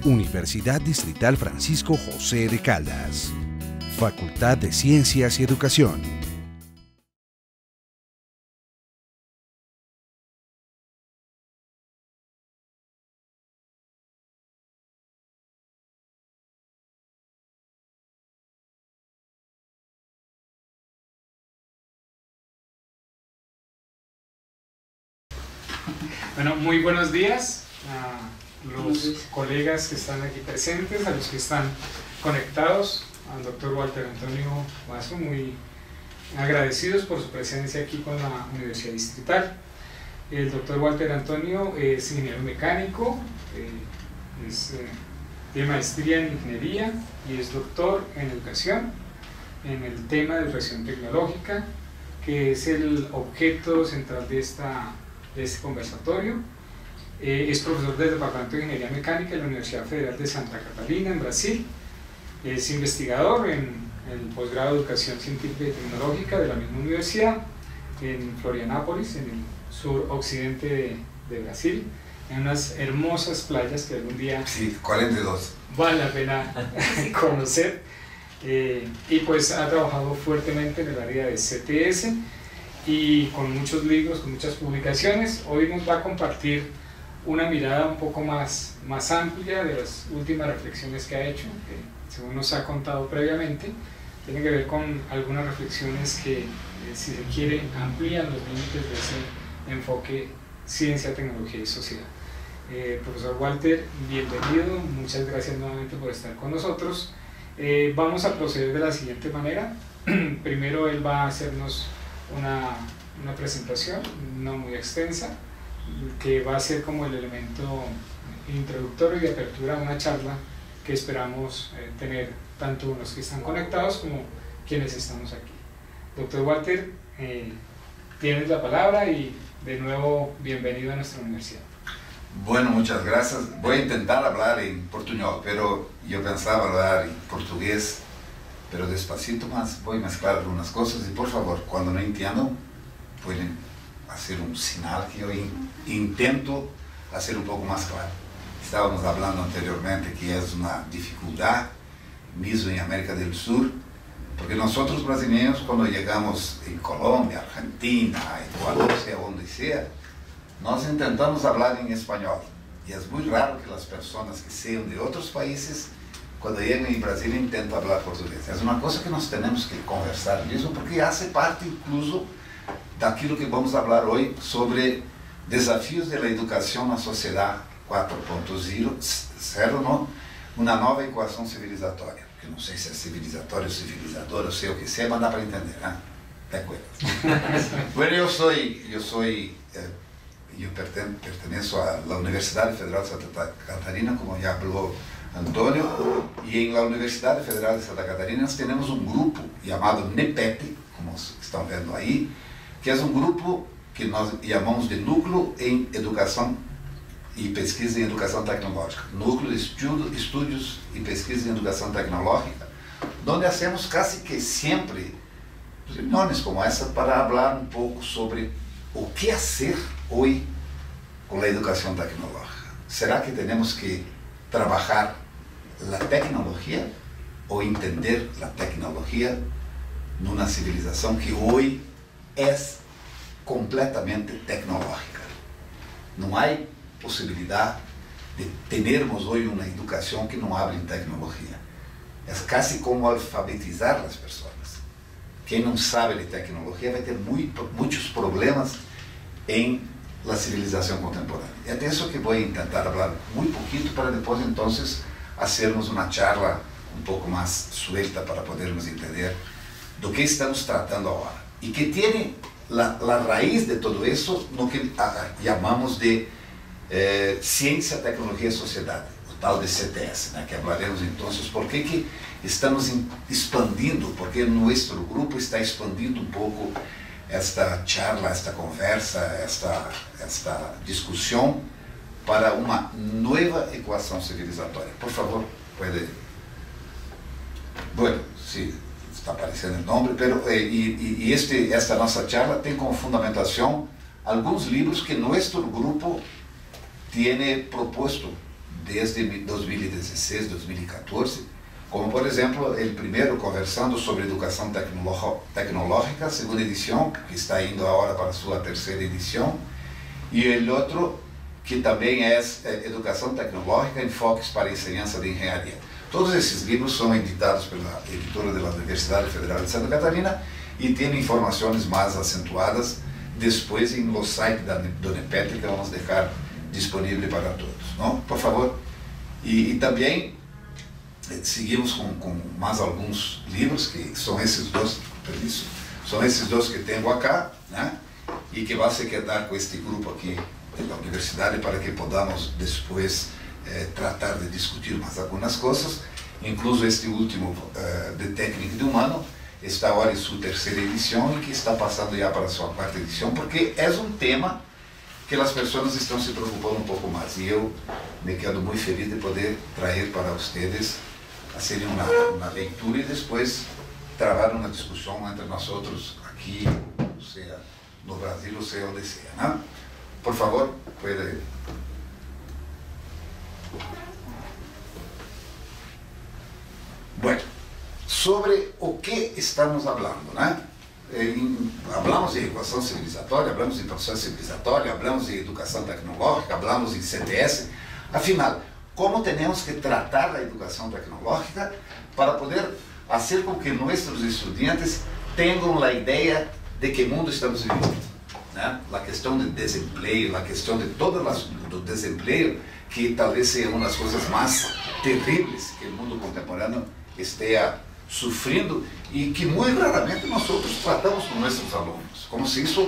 Universidad Distrital Francisco José de Caldas. Facultad de Ciencias y Educación. Bueno, muy buenos días a los colegas que están aquí presentes, a los que están conectados, al doctor Walter Antonio Mazo, muy agradecidos por su presencia aquí con la Universidad Distrital. El doctor Walter Antonio es ingeniero mecánico, tiene maestría en ingeniería y es doctor en educación en el tema de educación tecnológica, que es el objeto central de este conversatorio. Es profesor del Departamento de Ingeniería Mecánica en la Universidad Federal de Santa Catarina, en Brasil. Es investigador en el posgrado de Educación Científica y Tecnológica de la misma universidad, en Florianópolis, en el suroccidente de Brasil, en unas hermosas playas que algún día... Sí, 42. Vale la pena conocer. Y pues ha trabajado fuertemente en el área de CTS y con muchos libros, con muchas publicaciones. Hoy nos va a compartir una mirada un poco más amplia de las últimas reflexiones que ha hecho, que según nos ha contado previamente, tiene que ver con algunas reflexiones que, si se quiere, amplían los límites de ese enfoque ciencia, tecnología y sociedad. Profesor Walter, bienvenido, muchas gracias nuevamente por estar con nosotros. Vamos a proceder de la siguiente manera. Primero él va a hacernos una presentación no muy extensa, que va a ser como el elemento introductorio y de apertura a una charla que esperamos tener tanto los que están conectados como quienes estamos aquí. Doctor Walter, tienes la palabra y de nuevo bienvenido a nuestra universidad. Bueno, muchas gracias. Voy a intentar hablar en portuñol, pero yo pensaba hablar en portugués, pero despacito más voy a mezclar algunas cosas y por favor, cuando no entiendo, pueden hacer un señal que yo intento hacer un poco más claro. Estábamos hablando anteriormente que es una dificultad mismo en América del Sur, porque nosotros brasileños cuando llegamos en Colombia, Argentina, Ecuador, sea donde sea, nós intentamos hablar en español. Y es muy raro que las personas que sean de otros países, cuando llegan en Brasil, intentan hablar portugués. Es una cosa que nós tenemos que conversar mismo, porque hace parte incluso daquilo que vamos falar hoje sobre desafios da educação na sociedade 4.0, não? Uma nova equação civilizatória. Eu não sei se é civilizatória ou civilizadora, eu sei o que sei, mas dá para entender, né? Até coisas. Bueno, eu pertenço à Universidade Federal de Santa Catarina, como já falou Antônio, e na Universidade Federal de Santa Catarina nós temos um grupo chamado NEPET, como estão vendo aí, que é um grupo que nós chamamos de Núcleo em Educação e Pesquisa em Educação Tecnológica, Núcleo de Estudos e Pesquisa em Educação Tecnológica, onde hacemos quase que sempre reuniões como essa para falar um pouco sobre o que fazer hoje com a educação tecnológica. Será que temos que trabalhar a tecnologia ou entender a tecnologia numa civilização que hoje é completamente tecnológica? Não há possibilidade de termos hoje uma educação que não hable em tecnologia. É quase como alfabetizar as pessoas. Quem não sabe de tecnologia vai ter muitos problemas em la civilização contemporânea. É disso que vou tentar falar muito pouquinho para depois, então, fazermos uma charla um pouco mais suelta para podermos entender do que estamos tratando agora. E que tem a raiz de todo isso no que chamamos de ciência, tecnologia e sociedade, o tal de CTS, né, que falaremos então por que estamos expandindo, porque nosso grupo está expandindo um pouco esta charla, esta conversa, esta discussão para uma nova equação civilizatória. Por favor, pode... Bueno, sí, está aparecendo o nome, pero esta nossa charla tem como fundamentação alguns livros que nosso grupo tem proposto desde 2016, 2014, como por exemplo, o primeiro conversando sobre educação tecnológica, segunda edição, que está indo agora para a sua terceira edição, e o outro que também é Educação Tecnológica, Enfoques para a Enseñança de Engenharia. Todos esses livros são editados pela editora da Universidade Federal de Santa Catarina e têm informações mais acentuadas depois no site do NEPET, que vamos deixar disponível para todos, não? Por favor. E também seguimos com mais alguns livros, que são esses dois, permisso, são esses dois que tenho acá, né? E que vai se quedar com este grupo aqui da universidade para que podamos depois tratar de discutir mais algumas coisas, incluso este último de Técnica de Humano, está agora em sua terceira edição e que está passando já para a sua quarta edição, porque é um tema que as pessoas estão se preocupando um pouco mais. E eu me quedo muito feliz de poder trazer para vocês, fazer uma leitura e depois travar uma discussão entre nós outros aqui, ou seja, no Brasil, ou seja, onde seja, né? Por favor, pode. Bueno, sobre o que estamos falando, né? Hablamos de equação civilizatória, hablamos de processo civilizatório, hablamos de educação tecnológica, hablamos de CTS. Afinal, como temos que tratar a educação tecnológica para poder fazer com que nossos estudantes tenham a ideia de que mundo estamos vivendo, né? A questão de desemprego, a questão de do desemprego, que talvez seja uma das coisas mais terríveis que o mundo contemporâneo esteja sofrendo e que muito raramente nós outros tratamos com nossos alunos, como se isso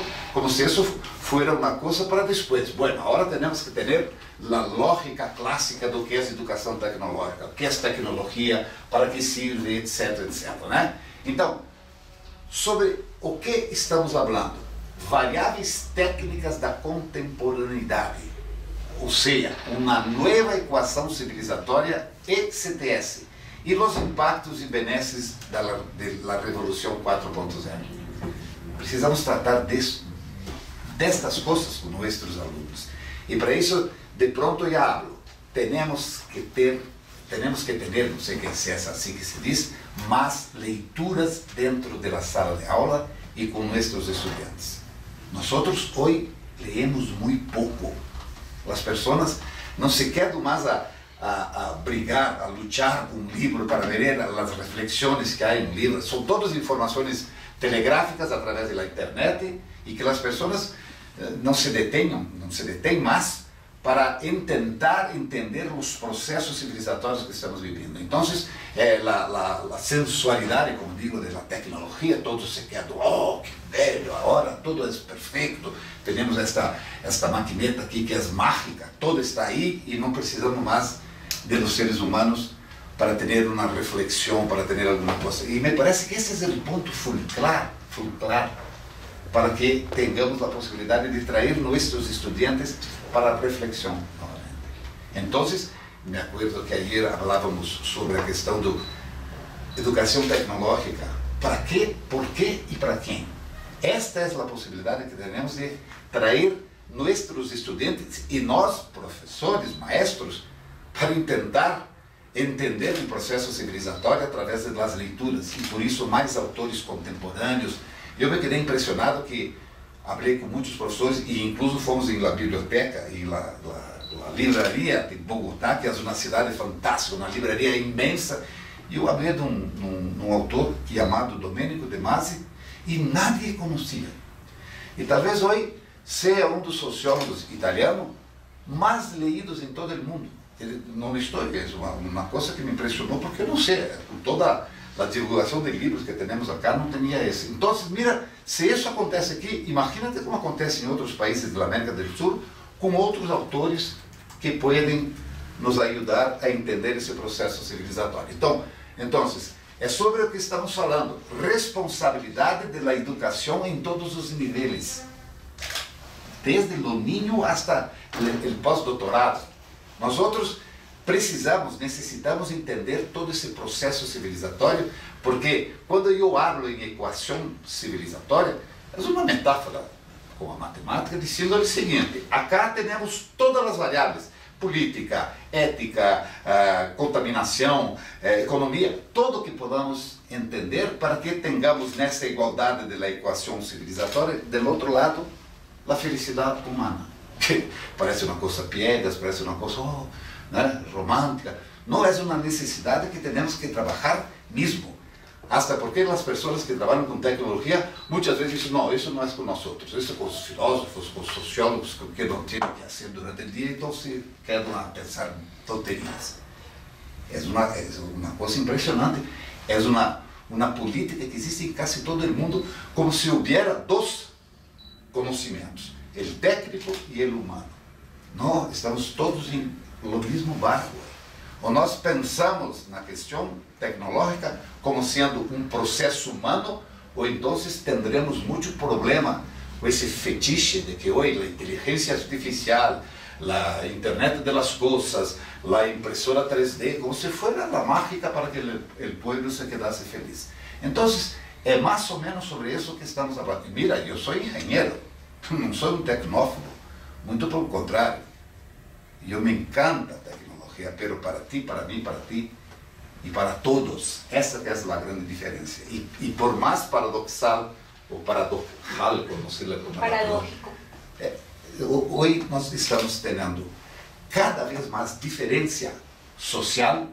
fosse uma coisa para depois. Bueno, agora temos que ter a lógica clássica do que é educação tecnológica, o que é tecnologia, para que serve, etc, etc, né? Então, sobre o que estamos falando? Variáveis técnicas da contemporaneidade, ou seja, uma nova equação civilizatória e CTS, e os impactos e benesses da Revolução 4.0. Precisamos tratar destas coisas com nossos alunos. E para isso, de pronto já hablo, temos que ter, não sei se é assim que se diz, mais leituras dentro da sala de aula e com nossos estudantes. Nós hoje leemos muito pouco. As pessoas não se quedam mais a brigar, a lutar com um livro para ver as reflexões que há em um livro. São todas informações telegráficas através da internet e que as pessoas não se detêm mais para tentar entender os processos civilizatórios que estamos vivendo. Então, a sensualidade, como digo, da tecnologia, todos se quedam, oh, que velho, agora tudo é perfeito, temos esta maquineta aqui que é mágica, tudo está aí e não precisamos mais de los seres humanos para ter uma reflexão, para ter alguma coisa. E me parece que esse é o ponto fulcral para que tenhamos a possibilidade de trazer nossos estudantes para a reflexão. Então, me acordo que ayer falávamos sobre a questão da educação tecnológica. Para quê, por quê e para quem? Esta é a possibilidade que temos de trazer nossos estudantes e nós, professores, maestros, para tentar entender o processo civilizatório através das leituras, e por isso mais autores contemporâneos. Eu me quedei impressionado que falei com muitos professores e incluso fomos em la biblioteca e la livraria de Bogotá, que é uma cidade fantástica, uma livraria imensa, e eu falei de um autor chamado Domenico De Masi e nadie conhecia. E talvez hoje seja um dos sociólogos italianos mais lidos em todo o mundo. Não estou, é uma coisa que me impressionou, porque eu não sei, toda a divulgação de livros que temos acá não tinha esse. Então, mira, se isso acontece aqui, imagínate como acontece em outros países da América do Sul, com outros autores que podem nos ajudar a entender esse processo civilizatório. Então, é sobre o que estamos falando, responsabilidade da educação em todos os níveis, desde o ninho hasta o pós-doutorado. Nós outros necessitamos entender todo esse processo civilizatório, porque quando eu falo em equação civilizatória, é uma metáfora com a matemática, dizendo o seguinte: acá temos todas as variáveis, política, ética, contaminação, economia, tudo que podamos entender para que tenhamos nessa igualdade da equação civilizatória, do outro lado, a felicidade humana, que parece uma coisa piegas, parece uma coisa romântica. Não é uma necessidade que temos que trabalhar mesmo. Hasta porque as pessoas que trabalham com tecnologia muitas vezes dizem, não, isso não é com nós, isso é com os filósofos, com os sociólogos que não têm o que fazer durante o dia, então se quedam a pensar tonterias. É uma coisa impressionante, é uma política que existe em quase todo o mundo, como se houvesse dois conhecimentos, o técnico e o humano. Não, estamos todos no mesmo barco. Ou nós pensamos na questão tecnológica como sendo um processo humano, ou então teremos muito problema com esse fetiche de que hoje a inteligência artificial, a internet das coisas, a impressora 3D, como se fosse a mágica para que o povo se quedasse feliz. Então, é mais ou menos sobre isso que estamos falando. Mira, eu sou engenheiro, não sou um tecnófobo, muito pelo contrário. Eu me encanta a tecnologia. Pero para ti, para mim, para ti e para todos. Essa é a grande diferença. E por mais paradoxal ou paradojal, não sei como paradójico. Hoje nós estamos tendo cada vez mais diferença social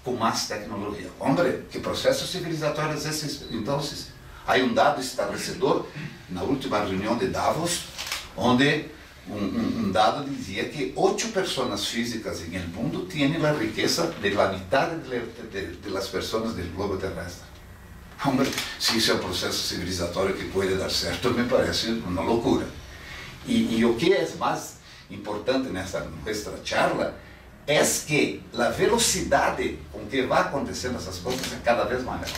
com mais tecnologia. Hombre, que processos civilizatórios esses? Então, há dado estabelecedor na última reunião de Davos, onde um dado dizia que 8 pessoas físicas no mundo têm a riqueza de la metade de las pessoas do globo terrestre. Hombre, se isso é um processo civilizatório que pode dar certo, me parece uma loucura. E o que é mais importante nessa nossa charla é que a velocidade com que vai acontecendo essas coisas é cada vez maior.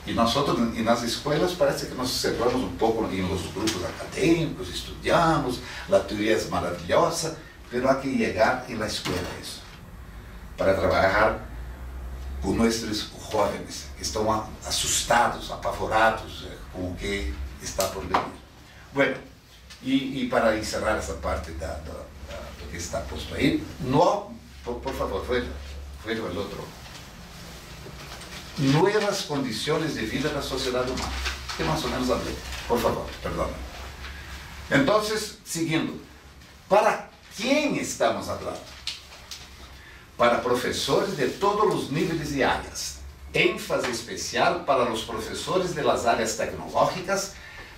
E nós outros, e nas escolas parece que nos centramos um pouco nos grupos acadêmicos, estudamos, a teoria é maravilhosa, mas há que chegar na escola isso, para trabalhar com nossos jovens que estão assustados, apavorados com o que está por vir. Bueno, e para encerrar essa parte do que está posto aí, por favor, veja o outro. Nuevas condições de vida da sociedade humana. Que mais ou menos hablé. Por favor, perdão. Então, seguindo, para quem estamos falando? Para professores de todos os níveis e áreas. ênfase especial para os professores das áreas tecnológicas,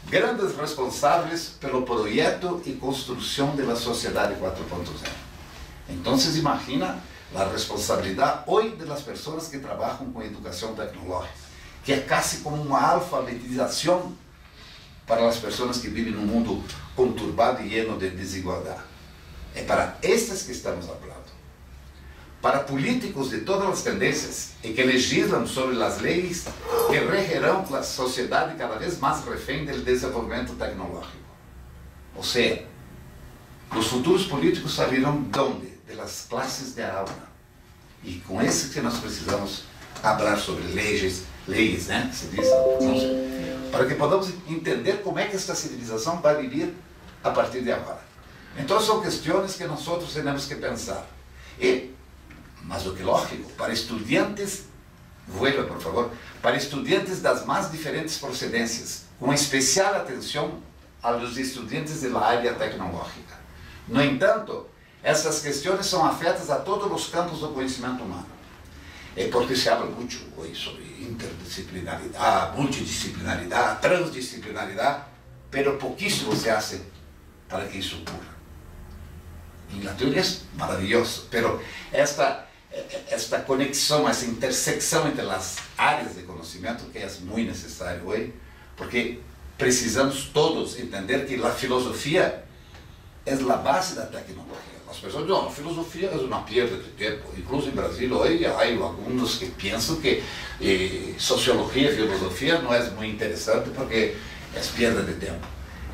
grandes responsáveis pelo projeto e construção da sociedade 4.0. Então, imagina a responsabilidade hoje das pessoas que trabalham com educação tecnológica, que é quase como uma alfabetização para as pessoas que vivem num mundo conturbado e lleno de desigualdade. É para estes que estamos falando. Para políticos de todas as tendências e que legislam sobre as leis que regerão a sociedade cada vez mais refém do desenvolvimento tecnológico. Ou seja, os futuros políticos sairão de onde? Das classes de aula. E com isso que nós precisamos falar sobre leis, né? Se diz, para que podamos entender como é que esta civilização vai viver a partir de agora. Então são questões que nós temos que pensar. Mas o que é lógico, para estudantes, vuelva por favor, para estudantes das mais diferentes procedências, com especial atenção aos estudantes da área tecnológica. No entanto, essas questões são afetas a todos os campos do conhecimento humano. É porque se habla muito hoje sobre interdisciplinaridade, multidisciplinaridade, transdisciplinaridade, mas pouquíssimo se faz para que isso ocorra. E na teoria é maravilhoso, mas esta conexão, essa intersecção entre as áreas de conhecimento que é muito necessário hoje, porque precisamos todos entender que a filosofia é a base da tecnologia. As pessoas dizem, a filosofia é uma perda de tempo. Incluso em Brasil, hoje, há alguns que pensam que sociologia e filosofia não é muito interessante porque é perda de tempo.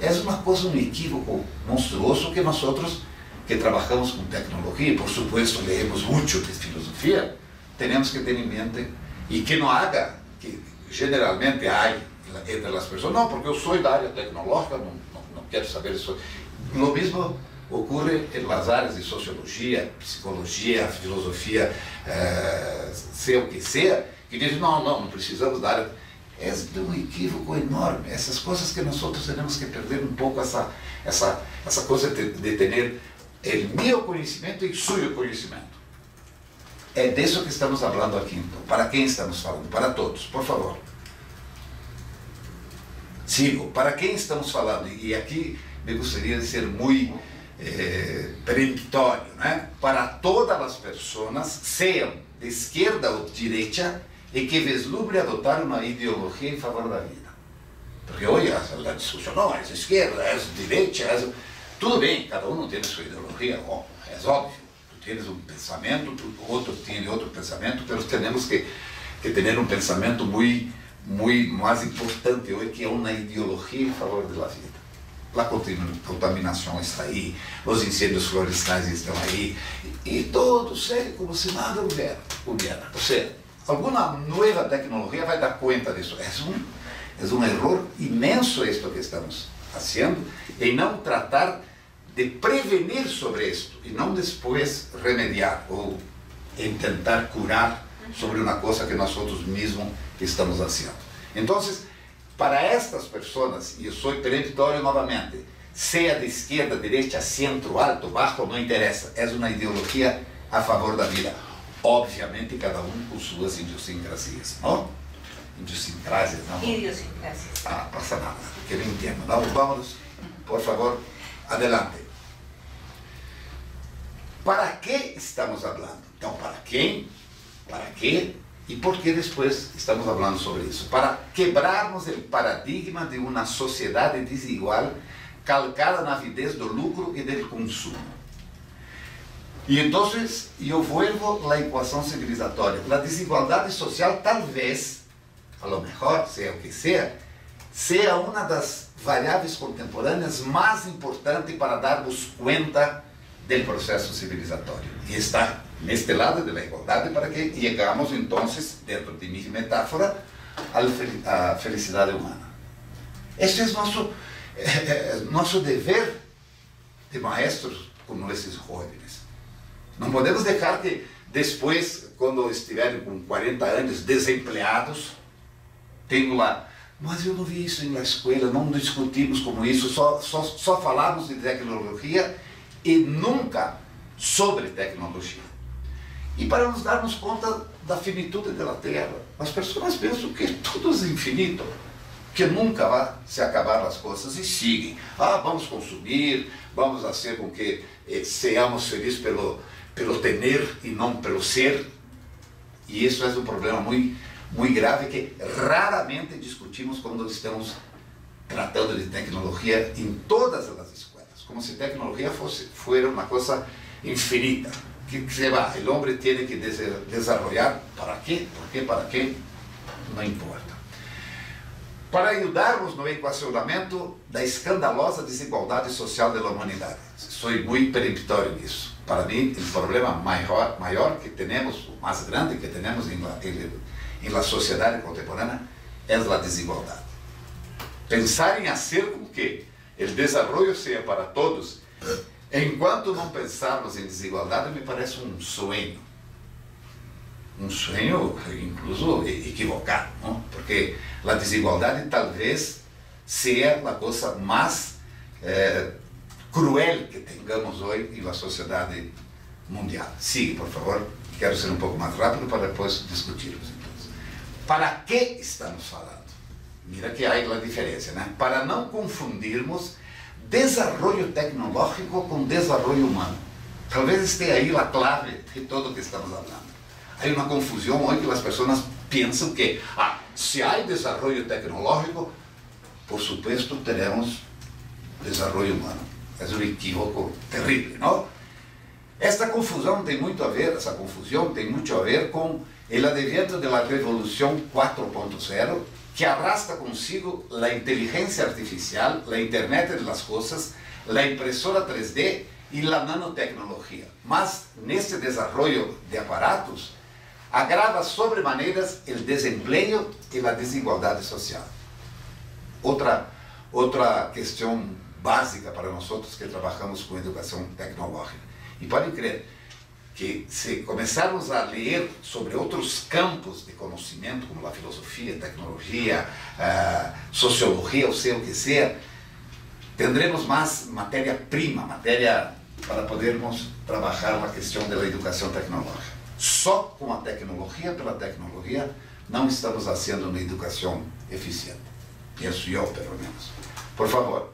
É uma coisa, um equívoco monstruoso que nós outros, que trabalhamos com tecnologia, e por supuesto leemos muito de filosofia, temos que ter em mente, e que não haja, que geralmente há entre as pessoas, não, porque eu sou da área tecnológica, não quero saber isso. O mesmo ocorre nas áreas de sociologia, psicologia, filosofia, seja o que seja, que dizem, não precisamos da área. É de um equívoco enorme. Essas coisas que nós temos que perder um pouco essa coisa de ter o meu conhecimento e o seu conhecimento. É disso que estamos falando aqui, então. Para quem estamos falando? Para todos, por favor. Sigo. Para quem estamos falando? E aqui me gostaria de ser muito peremptório, né? Para todas as pessoas, sejam de esquerda ou de direita, e que vislumbre adotar uma ideologia em favor da vida. Porque hoje a discussão, não, é esquerda, é direita, tudo bem, cada um tem a sua ideologia, é óbvio. Tu tens um pensamento, o outro tem outro pensamento, mas temos que ter um pensamento muito mais importante hoje, que é uma ideologia em favor da vida. A contaminação está aí, os incêndios florestais estão aí, e todo segue como se nada houvera. Ou seja, alguma nova tecnologia vai dar conta disso. É um erro imenso isto que estamos fazendo, em não tratar de prevenir sobre isto, e não depois remediar, ou tentar curar sobre uma coisa que nós outros mesmos estamos fazendo. Então, para estas pessoas, e eu sou peremptório novamente, seja de esquerda, direita, centro, alto, baixo, não interessa, é uma ideologia a favor da vida. Obviamente, cada um com suas idiosincrasias, não? Idiosincrasias, não? Idiosincrasias. Passa nada, que não entendo. Vamos, por favor, adelante. Para que estamos falando? Então, para quem? Para quê? E por que depois estamos falando sobre isso? Para quebrarmos o paradigma de uma sociedade desigual calcada na avidez do lucro e do consumo. E então, eu vuelvo à equação civilizatória. A desigualdade social, talvez, a lo mejor, seja o que seja uma das variáveis contemporâneas mais importantes para darmos conta do processo civilizatório. E está neste lado da igualdade para que chegamos, então, dentro de minha metáfora, à felicidade humana. Este é nosso dever de maestros como esses jovens. Não podemos deixar que depois, quando estiverem com 40 anos desempregados, tenham lá, mas eu não vi isso na escola, não discutimos como isso, só falamos de tecnologia e nunca sobre tecnologia. E para nos darmos conta da finitude da Terra, as pessoas pensam que tudo é infinito, que nunca vai se acabar as coisas e seguem. Vamos consumir, vamos fazer com que sejamos felizes pelo ter e não pelo ser. E isso é um problema muito grave que raramente discutimos quando estamos tratando de tecnologia em todas as escolas, como se tecnologia fosse uma coisa infinita. Que se va, o homem tem que desenvolver, ¿para quê? ¿Por quê? ¿Para quê? Não importa. Para ajudarmos no equacionamento da escandalosa desigualdade social da humanidade. Sou muito peremptório nisso. Para mim, o problema maior que temos, o mais grande que temos em la sociedade contemporânea, é a desigualdade. Pensar em fazer com que o desenvolvimento seja para todos, enquanto não pensarmos em desigualdade, me parece um sonho. Um sonho, incluso, equivocado, não? Porque a desigualdade talvez seja a coisa mais cruel que tenhamos hoje na sociedade mundial. Siga, por favor. Quero ser um pouco mais rápido para depois discutirmos. Então. Para que estamos falando? Mira que há a diferença, né? Para não confundirmos desenvolvimento tecnológico com desenvolvimento humano. Talvez esteja aí a clave de tudo o que estamos falando. Há uma confusão hoje que as pessoas pensam que, se há desenvolvimento tecnológico, por supuesto, teremos desenvolvimento humano. É um equívoco terrível, não? Essa confusão tem muito a ver com o advento da Revolução 4.0, que arrasta consigo a inteligência artificial, a internet das coisas, a impressora 3D e a nanotecnologia. Mas, nesse desenvolvimento de aparatos, agrava sobremaneiras o desemprego e a desigualdade social. Outra questão básica para nós que trabalhamos com educação tecnológica. E podem crer que se começarmos a ler sobre outros campos de conhecimento, como a filosofia, tecnologia, sociologia, ou seja o que seja, tendremos mais matéria-prima, matéria para podermos trabalhar na questão da educação tecnológica. Só com a tecnologia, pela tecnologia, não estamos fazendo uma educação eficiente. Penso eu, pelo menos. Por favor.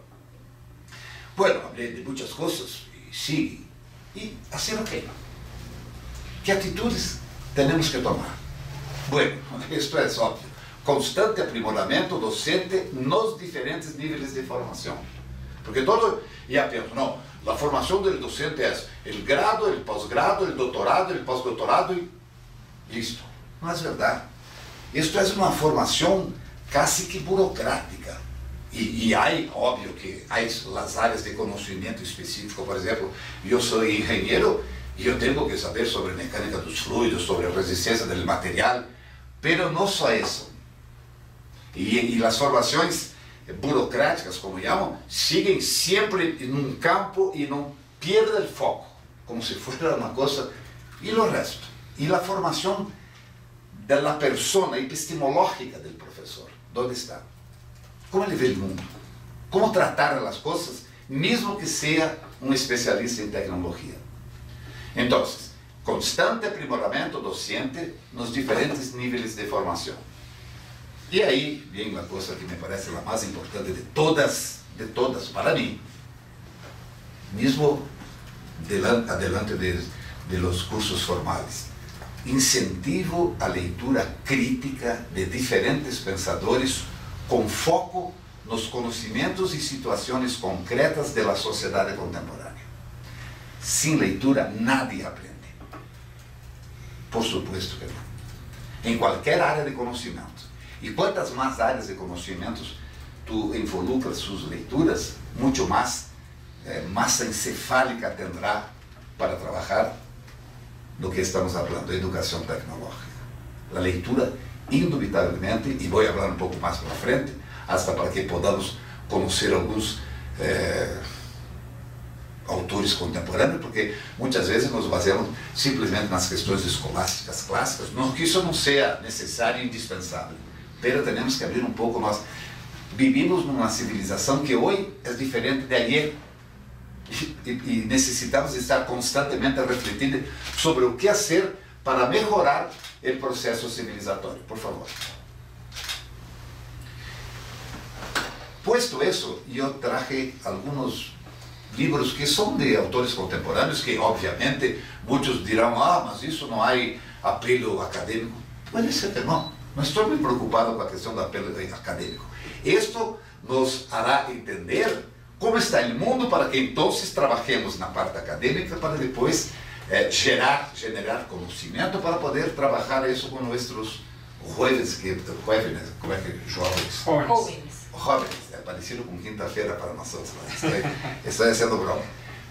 Bueno, hablé de muitas coisas e sigue. E assim o que? Que atitudes temos que tomar? Bueno, isto é óbvio. Constante aprimoramento docente nos diferentes níveis de formação. Porque todo, já penso, não, a formação do docente é o grado, o pós-grado, o doutorado, o pós-doutorado e listo. Não é verdade. Isto é uma formação quase que burocrática. E há, óbvio que há as áreas de conhecimento específico, por exemplo, eu sou engenheiro e eu tenho que saber sobre mecânica dos fluidos, sobre a resistência do material, mas não só isso. E as formações burocráticas, como chamam, seguem sempre em um campo e não perdem o foco, como se fosse uma coisa. E o resto? E a formação da persona epistemológica do professor, onde está? Como ele vê o mundo? Como tratar as coisas, mesmo que seja um especialista em tecnologia? Então, constante aprimoramento docente nos diferentes níveis de formação. E aí vem uma coisa que me parece a mais importante de todas para mim, mesmo adelante de los cursos formais. Incentivo à leitura crítica de diferentes pensadores com foco nos conhecimentos e situações concretas da sociedade contemporânea. Sem leitura, nadie aprende. Por supuesto que não. Em qualquer área de conhecimento. E quantas mais áreas de conhecimentos tu involucras suas leituras, muito mais massa encefálica terá para trabalhar do que estamos falando, educação tecnológica. A leitura, indubitavelmente, e vou falar um pouco mais para frente, hasta para que podamos conhecer alguns autores contemporâneos, porque muitas vezes nos baseamos simplesmente nas questões escolásticas clássicas, não que isso não seja necessário e indispensável, mas temos que abrir um pouco. Nós vivimos numa civilização que hoje é diferente de ayer, e necessitamos estar constantemente refletindo sobre o que fazer para melhorar o processo civilizatório. Por favor. Posto isso, eu traje alguns livros que são de autores contemporâneos, que obviamente muitos dirão, mas isso não há apelo acadêmico. Pode ser que não. Não estou muito preocupado com a questão do apelo acadêmico. Isto nos hará entender como está o mundo, para que então trabalhemos na parte acadêmica, para depois generar conhecimento, para poder trabalhar isso com nossos jovens, como é que jovens, é parecido com quinta-feira para nós outros. Estou sendo broma.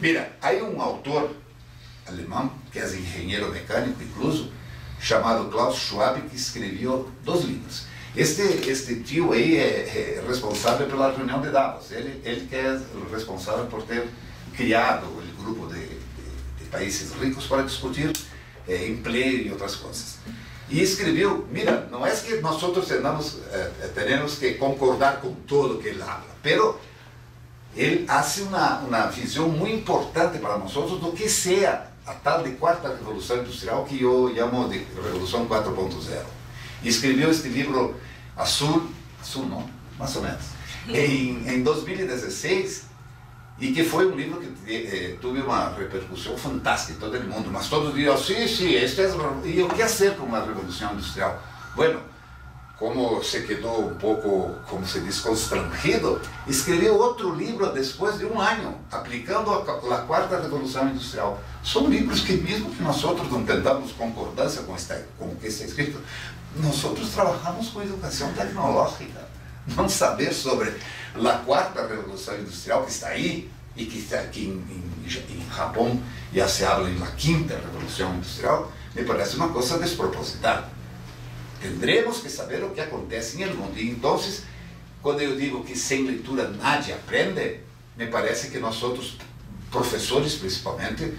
Mira, há um autor alemão, que é engenheiro mecânico incluso, chamado Klaus Schwab, que escreveu 2 livros. Este tio aí é responsável pela reunião de Davos. Ele que é responsável por ter criado o grupo de países ricos para discutir emprego e outras coisas. E escreveu, mira, não é que nós temos que concordar com tudo que ele fala, mas ele faz uma visão muito importante para nós do que seja a tal de quarta revolução industrial, que eu chamo de Revolução 4.0. E escreveu este livro azul não, mais ou menos, em 2016, e que foi um livro que teve uma repercussão fantástica em todo o mundo, mas todos diziam, sim, este é, e o que fazer com uma revolução industrial? Bueno, como se quedou um pouco, como se diz, constrangido, escreveu outro livro depois de 1 ano, aplicando a quarta revolução industrial. São livros que, mesmo que nós outros não tentamos concordância com o que está escrito, nós outros trabalhamos com educação tecnológica. Não saber sobre a quarta revolução industrial que está aí, e que está aqui em Japão, já se habla em la quinta revolução industrial, me parece uma coisa despropositada. Tendremos que saber o que acontece no mundo. E então, quando eu digo que sem leitura nadie aprende, me parece que nosotros, profesores principalmente,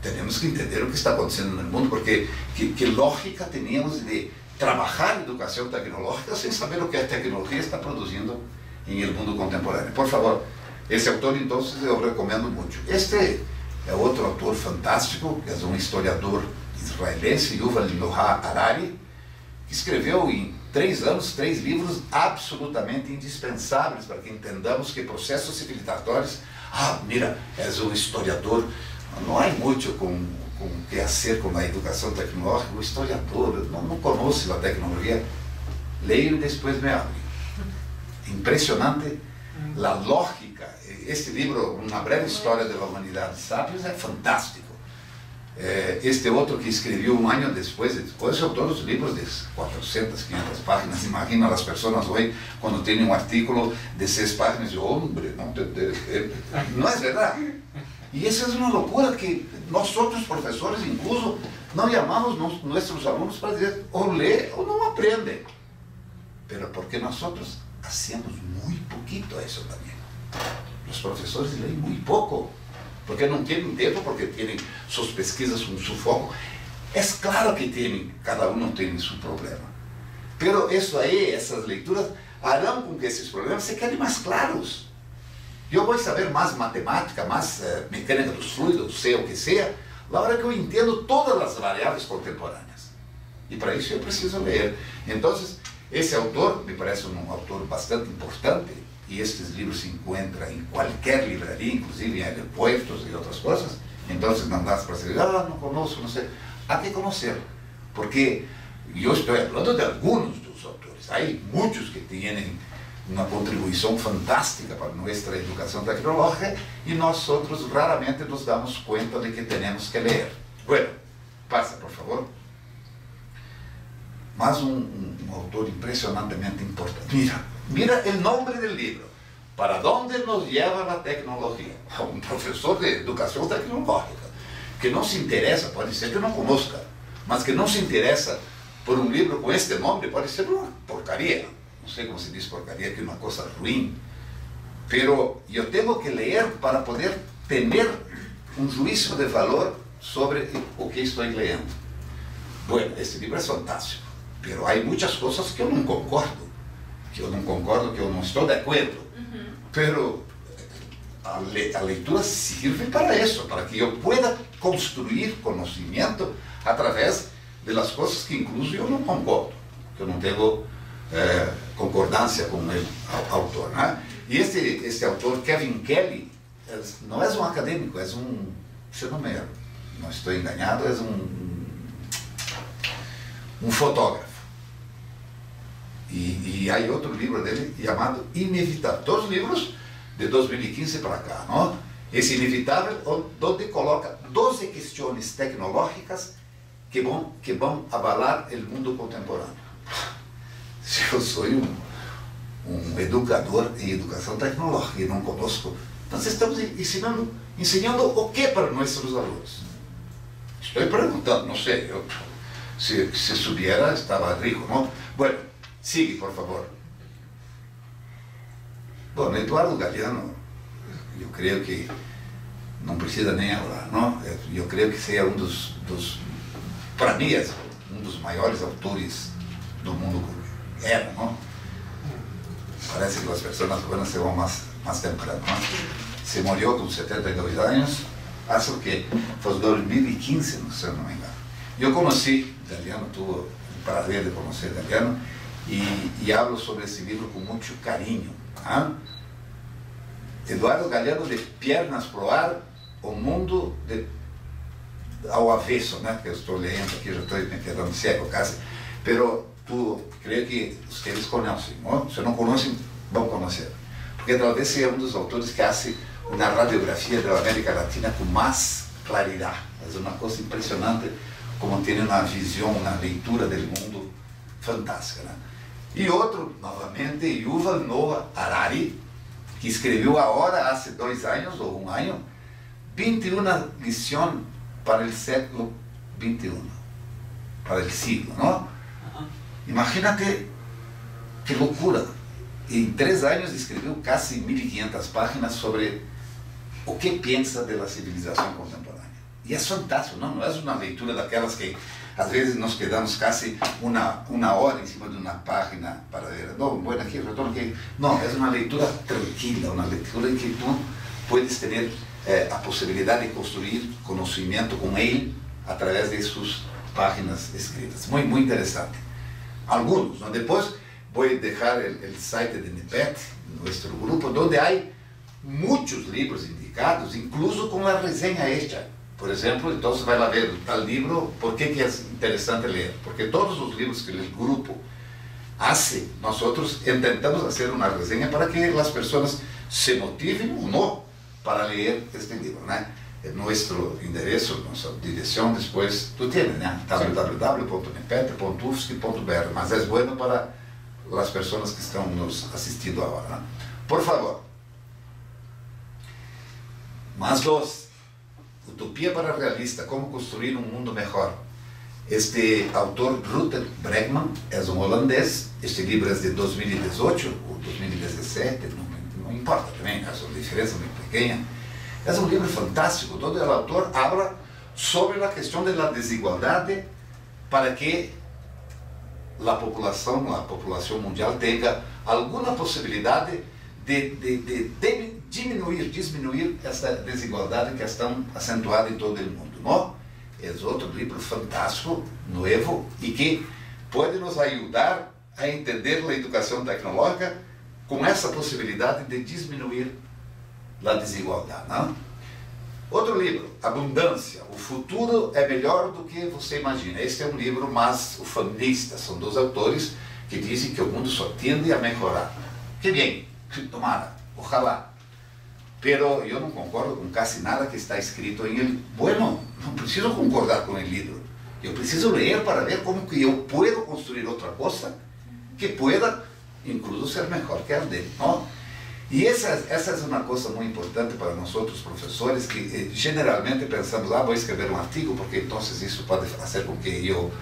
tenemos que entender lo que está aconteciendo en el mundo, porque qué lógica teníamos de trabajar educación tecnológica sin saber lo que la tecnología está produciendo en el mundo contemporáneo. Por favor, esse autor, entonces, eu recomendo muito. Este é outro autor fantástico, que é um historiador israelense, Yuval Noah Harari, que escreveu em 3 anos 3 livros absolutamente indispensáveis para que entendamos que processos civilizatórios, mira, és um historiador, não há muito com o que fazer com a educação tecnológica, o historiador não conhece a tecnologia, leio e depois me abre. Impressionante a lógica. Este livro, Uma Breve História da Humanidade Sapiens, é fantástico. Este outro que escreveu um ano depois são todos livros de 400, 500 páginas. Imagina as pessoas hoje, quando têm um artículo de 6 páginas, de hombre, não é verdade? E essa é uma loucura que nós outros professores, incluso, não chamamos nossos alunos para dizer ou lê ou não aprendem. Pero porque nós outros hacemos muito pouquito isso também. Os professores leem muito pouco, porque não têm tempo, porque têm suas pesquisas com sufoco. É claro que têm, cada um tem seu problema. Pero isso aí, essas leituras, farão com que esses problemas se quedem mais claros. Eu vou saber mais matemática, mais mecânica dos fluidos, sei o que seja, na hora que eu entendo todas as variáveis contemporâneas. E para isso eu preciso ler. Então, esse autor me parece um autor bastante importante, e estes livros se encontram em qualquer livraria, inclusive em aeroportos e outras coisas. Então, não dá para dizer, não conosco, não sei. Há que conhecer, porque eu estou falando de alguns dos autores. Há muitos que têm uma contribuição fantástica para nossa educação tecnológica e nós outros raramente nos damos conta de que temos que ler. Bueno, passa, por favor. Mas um autor impressionantemente importante. Mira o nome do livro. Para onde nos leva a tecnologia? Um professor de educação tecnológica que não se interessa, pode ser que não conozca, mas que não se interessa por um livro com este nome, pode ser uma porcaria. Não sei como se diz porcaria, que é uma coisa ruim. Pero eu tenho que ler para poder ter um juízo de valor sobre o que estou lendo. Bueno, este livro é fantástico, pero há muitas coisas que eu não concordo, que eu não estou de acordo. Pero a leitura serve para isso, para que eu pueda construir conhecimento através das coisas que incluso eu não concordo, que eu não tenho concordância com o autor, né? E este autor, Kevin Kelly, não é um acadêmico, é se não estou enganado, é um fotógrafo. E há outro livro dele chamado Inevitável. Todos livros de 2015 para cá, não? Esse Inevitável, onde coloca 12 questões tecnológicas que vão abalar o mundo contemporâneo. Se eu sou um educador em educação tecnológica e não conosco, nós estamos ensinando o que para nossos alunos? Estou perguntando, não sei, se subiera estava rico, não? Bueno, sigue, por favor. Bom, Eduardo Galeano, eu creio que não precisa nem falar, não? Eu creio que seja para mim, um dos maiores autores do mundo. Era, não? Parece que as pessoas buenas se vão mais temprano, não? Se morreu com 72 anos, acho que foi 2015, se não me engano. Eu conheci Galeano, tive o prazer de conhecer Galeano, e hablo sobre esse livro com muito carinho. Hein? Eduardo Galeano, de Pernas pro Ar, o mundo ao avesso, né? Que eu estou lendo aqui, já estou me quedando cego quase, pero creio que vocês conhecem, não? Se não conhecem, vão conhecer, porque talvez seja um dos autores que faz uma radiografia da América Latina com mais claridade. É uma coisa impressionante como tem uma visão, uma leitura do mundo fantástica, né? E outro, novamente, Yuval Noah Harari, que escreveu agora, há 2 anos ou 1 ano, 21 lições para o século XXI, para o siglo, não? Imagínate que loucura. em 3 anos escreveu quase 1.500 páginas sobre o que pensa da civilização contemporânea. E é fantástico, não é uma leitura daquelas que às vezes nos quedamos quase uma hora em cima de uma página para ver, não, bueno, aqui, retorno aqui. Não, é uma leitura tranquila, uma leitura em que tu puedes ter a possibilidade de construir conhecimento com ele através de suas páginas escritas. Muito interessante. Alguns, ¿no? Depois vou deixar o site de NEPET, nosso grupo, onde há muitos livros indicados, incluso com a resenha extra. Por exemplo, então você vai lá ver tal livro, por que é interessante ler? Porque todos os livros que o grupo faz, nós tentamos fazer uma resenha para que as pessoas se motivem ou não para ler este livro, né? Nosso endereço, nossa direção, depois tu tens, né? www.nepet.ufsc.br, mas é bueno para as pessoas que estão nos assistindo agora, né? Por favor. Mas Utopia para realista, como construir um mundo melhor. Este autor, Rutger Bregman, é um holandês. Este livro é de 2018 ou 2017, não importa também, é uma diferença muito pequena. É um livro fantástico, onde o autor habla sobre a questão da desigualdade para que a população mundial tenha alguma possibilidade de diminuir essa desigualdade que está acentuada em todo o mundo, não? É outro livro fantástico, novo, e que pode nos ajudar a entender a educação tecnológica com essa possibilidade de diminuir a desigualdade, não? Outro livro, Abundância, o futuro é melhor do que você imagina. Este é um livro mais ufanista, são 2 autores que dizem que o mundo só tende a melhorar. Que bem, tomara, ojalá. Pero eu não concordo com quase nada que está escrito em ele. Bueno, não preciso concordar com o livro. Eu preciso ler para ver como que eu posso construir outra coisa que pueda, incluso, ser melhor que a dele, não? E essa é uma coisa muito importante para nós outros professores, que generalmente pensamos, vou escrever um artigo, porque então isso pode fazer com que eu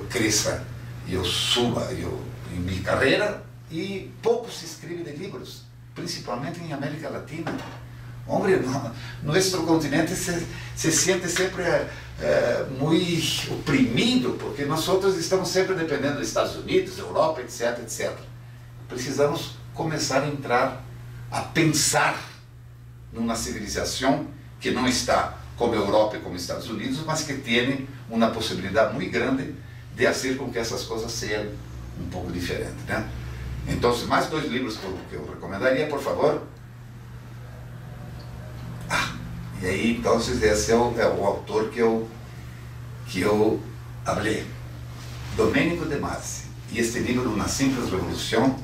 cresça, eu suba em minha carreira, e pouco se escreve de livros, principalmente em América Latina. Hombre, nosso continente se sente sempre muito oprimido, porque nós estamos sempre dependendo dos Estados Unidos, Europa, etc, etc. Precisamos começar a entrar, a pensar numa civilização que não está como a Europa e como os Estados Unidos, mas que tem uma possibilidade muito grande de fazer com que essas coisas sejam um pouco diferentes, né? Então, mais 2 livros que eu recomendaria, por favor. E aí, então, esse é o autor que eu falei, Domênico de Masi. E este livro, Uma Simples Revolução,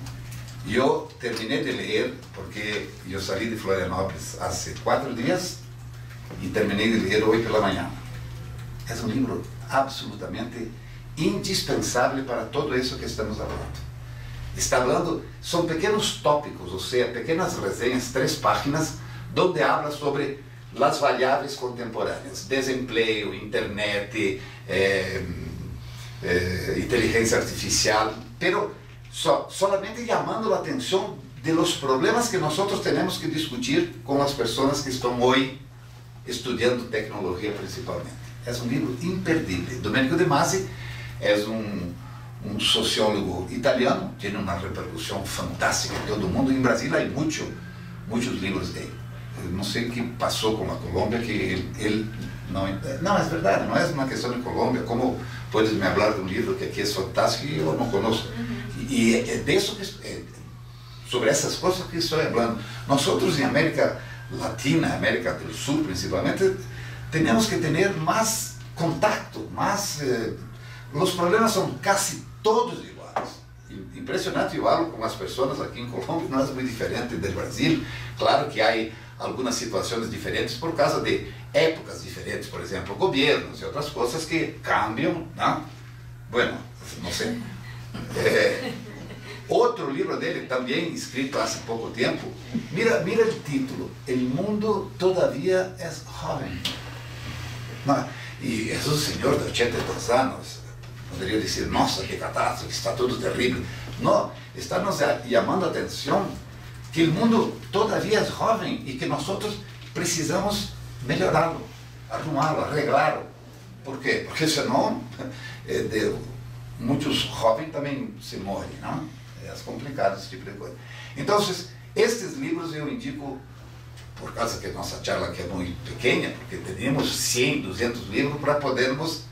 eu terminei de ler, porque eu saí de Florianópolis há 4 dias e terminei de ler hoje pela manhã. É um livro absolutamente indispensável para tudo isso que estamos falando. Está falando, são pequenos tópicos, ou seja, pequenas resenhas, 3 páginas, onde habla sobre as variáveis contemporâneas, desemprego, internet, inteligência artificial, pero solamente chamando a atenção de los problemas que nós temos que discutir com as pessoas que estão hoje estudando tecnologia principalmente. É um livro imperdível. Domênico de Masi é um sociólogo italiano, tem uma repercussão fantástica em todo o mundo. Em Brasil há muitos livros dele. Eu não sei o que passou com a Colômbia, que ele não é verdade, não é uma questão de Colômbia. Como podes me falar de um livro que aqui é fantástico e eu não conosco? E é disso sobre essas coisas que estou falando. Nós em América Latina, América do Sul principalmente, temos que ter mais contato, mais... os problemas são quase todos iguais. Impressionante, eu falo com as pessoas aqui em Colômbia, não é muito diferente do Brasil. Claro que há algumas situações diferentes por causa de épocas diferentes, por exemplo, governos e outras coisas que cambiam, não? Bueno, não sei. Outro livro dele, também escrito há pouco tempo, mira o título, El mundo todavía es joven. E é um senhor de 82 anos, poderia dizer, nossa, que catástrofe, está tudo terrível. No, está nos llamando a atención que el mundo todavía es joven y que nosotros precisamos melhorarlo, arrumarlo, arreglarlo. ¿Por qué? Porque senão muitos jovens também se morrem, não? É complicado esse tipo de coisa. Então, estes livros eu indico, por causa que nossa charla aqui é muito pequena, porque temos 100, 200 livros para podermos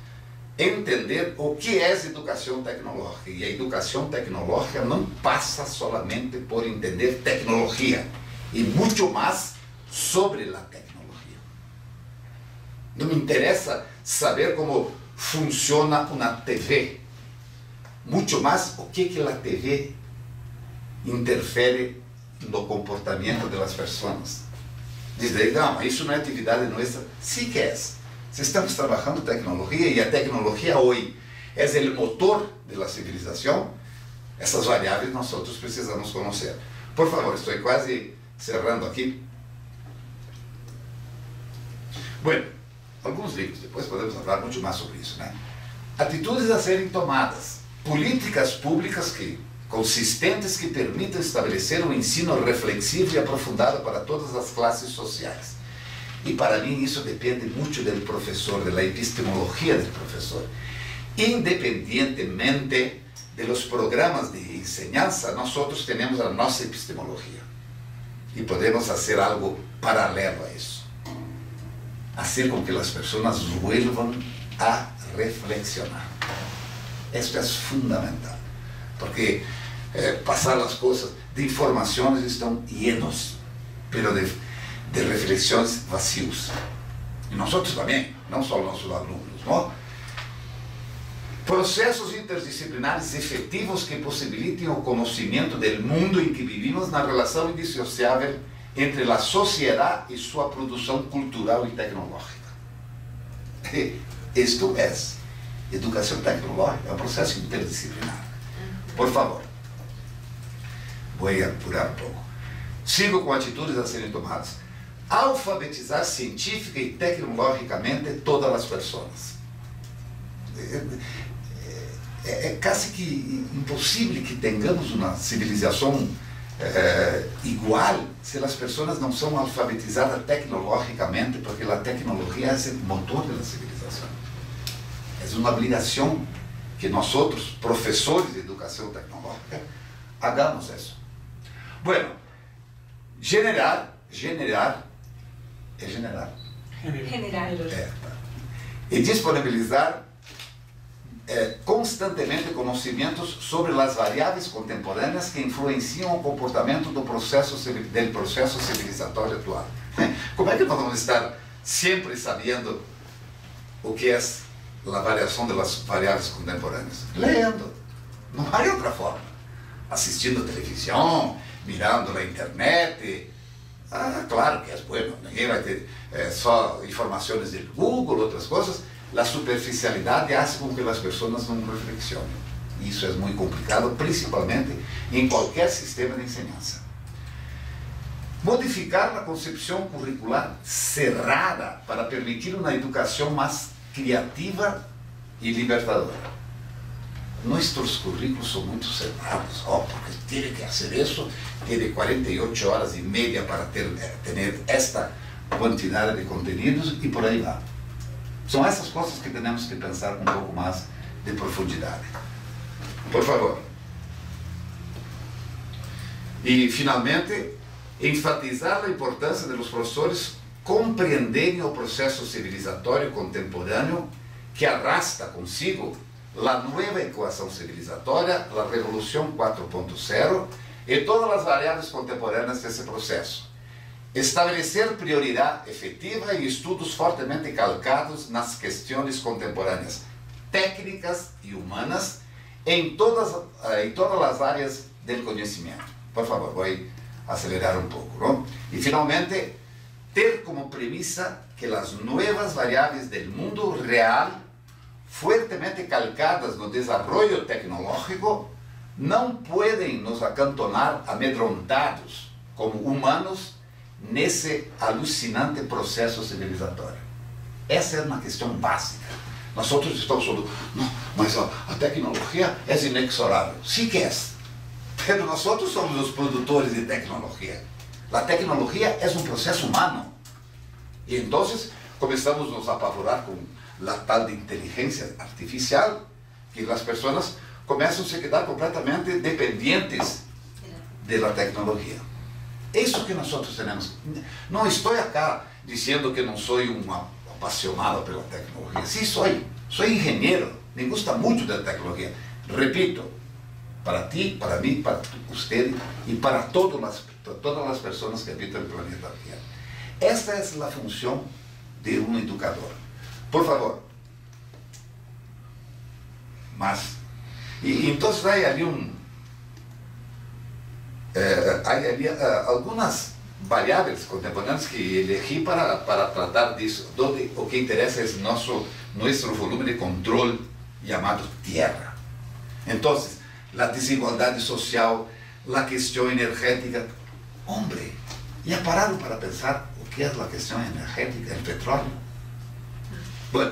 entender o que é educação tecnológica. E a educação tecnológica não passa solamente por entender tecnologia, e muito mais sobre a tecnologia. Não me interessa saber como funciona uma TV, muito mais o que a TV interfere no comportamento das pessoas. Dizem, não, isso não é atividade nossa. Sim que é. Se estamos trabalhando tecnologia, e a tecnologia hoje é o motor da civilização, essas variáveis nós outros precisamos conhecer. Por favor, estou quase cerrando aqui. Bueno, alguns livros, depois podemos falar muito mais sobre isso, né? Atitudes a serem tomadas, políticas públicas consistentes que permitam estabelecer um ensino reflexivo e aprofundado para todas as classes sociais. E para mim isso depende muito do professor, da epistemologia do professor. Independentemente dos programas de enseñança, nós outros temos a nossa epistemologia. E podemos fazer algo paralelo a isso. Hacer com que as pessoas vuelvan a reflexionar. Esto é fundamental, porque passar as coisas de informações estão llenos, pero de reflexões vazios. E nós também, não só nossos alunos, não? Processos interdisciplinares efetivos que possibilitem o conhecimento do mundo em que vivimos na relação indissociável entre a sociedade e sua produção cultural e tecnológica. Isto é educação tecnológica, é um processo interdisciplinar. Por favor, vou apurar um pouco. Sigo com atitudes a serem tomadas. Alfabetizar científica e tecnologicamente todas as pessoas. É quase que impossível que tenhamos uma civilização igual se as pessoas não são alfabetizadas tecnologicamente, porque a tecnologia é o motor da civilização. É uma obrigação que nós outros, professores de educação tecnológica, hagamos isso. Bueno, generar. E disponibilizar constantemente conhecimentos sobre as variáveis contemporâneas que influenciam o comportamento do processo civilizatório atual. Como é que nós vamos estar sempre sabendo o que é a variação das variáveis contemporâneas? Lendo. Não há outra forma. Assistindo televisão, mirando na internet. Claro que é bueno. Ninguém vai ter só informações do Google, outras coisas. A superficialidade faz com que as pessoas não reflexionem. Isso é muito complicado, principalmente em qualquer sistema de enseñança. Modificar a concepção curricular cerrada para permitir uma educação mais criativa e libertadora. Nossos currículos são muito cerrados, porque tem que fazer isso, tem 48 horas e meia para ter esta quantidade de conteúdos e por aí vai. São essas coisas que temos que pensar com um pouco mais de profundidade. Por favor. E, finalmente, enfatizar a importância dos professores compreenderem o processo civilizatório contemporâneo que arrasta consigo a nova equação civilizatória, a Revolução 4.0 e todas as variáveis contemporâneas desse processo. Estabelecer prioridade efetiva e estudos fortemente calcados nas questões contemporâneas, técnicas e humanas, em todas as áreas do conhecimento. Por favor, vou acelerar um pouco, não? E, finalmente, ter como premissa que as novas variáveis do mundo real, fortemente calcadas no desenvolvimento tecnológico, não podem nos acantonar amedrontados como humanos nesse alucinante processo civilizatório. Essa é uma questão básica. Nós outros estamos falando, não, mas a tecnologia é inexorável. Sim que é. pero nosotros somos los productores de tecnología. La tecnología es un proceso humano. Y entonces comenzamos a nos apavorar con la tal de inteligencia artificial, que las personas comienzan a se quedar completamente dependientes de la tecnología. Eso que nosotros tenemos. No estoy acá diciendo que no soy un apasionado por la tecnología. Sí soy ingeniero, me gusta mucho de la tecnología. Repito, para ti, para mí, para usted y para todas las personas que habitan el planeta Tierra. Esta es la función de un educador. Por favor. Más. Y entonces hay allí algunas variables contemporáneas que elegí para tratar de eso, donde lo que interesa es nuestro volumen de control llamado tierra. Entonces, la desigualdad social, la cuestión energética. Hombre, ¿ya parado para pensar o qué es la cuestión energética, el petróleo? Bueno,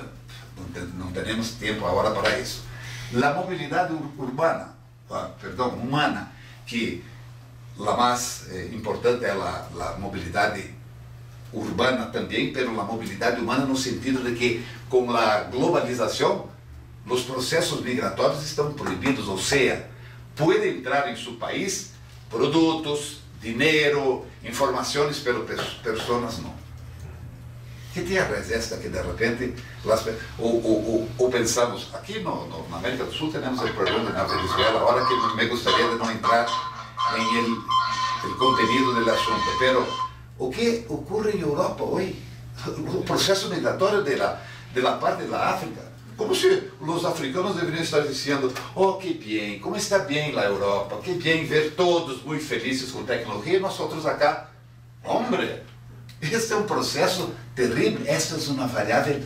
no tenemos tiempo ahora para eso. La movilidad humana, que la más importante es la movilidad urbana también, pero la movilidad humana no sentido de que con la globalización los procesos migratorios están prohibidos, o sea, puede entrar en su país productos, dinero, informaciones, pero personas no. ¿Qué tierra es esta que de repente o pensamos, aquí no, en América del Sur tenemos el problema de la Venezuela, ahora que me gustaría de no entrar en el contenido del asunto, pero ¿o qué ocurre en Europa hoy? El proceso migratorio de la parte de la África, como si los africanos deberían estar diciendo, oh, qué bien, cómo está bien la Europa, qué bien ver todos muy felices con tecnología, y nosotros acá, hombre, este es un proceso terrible, esta es una variable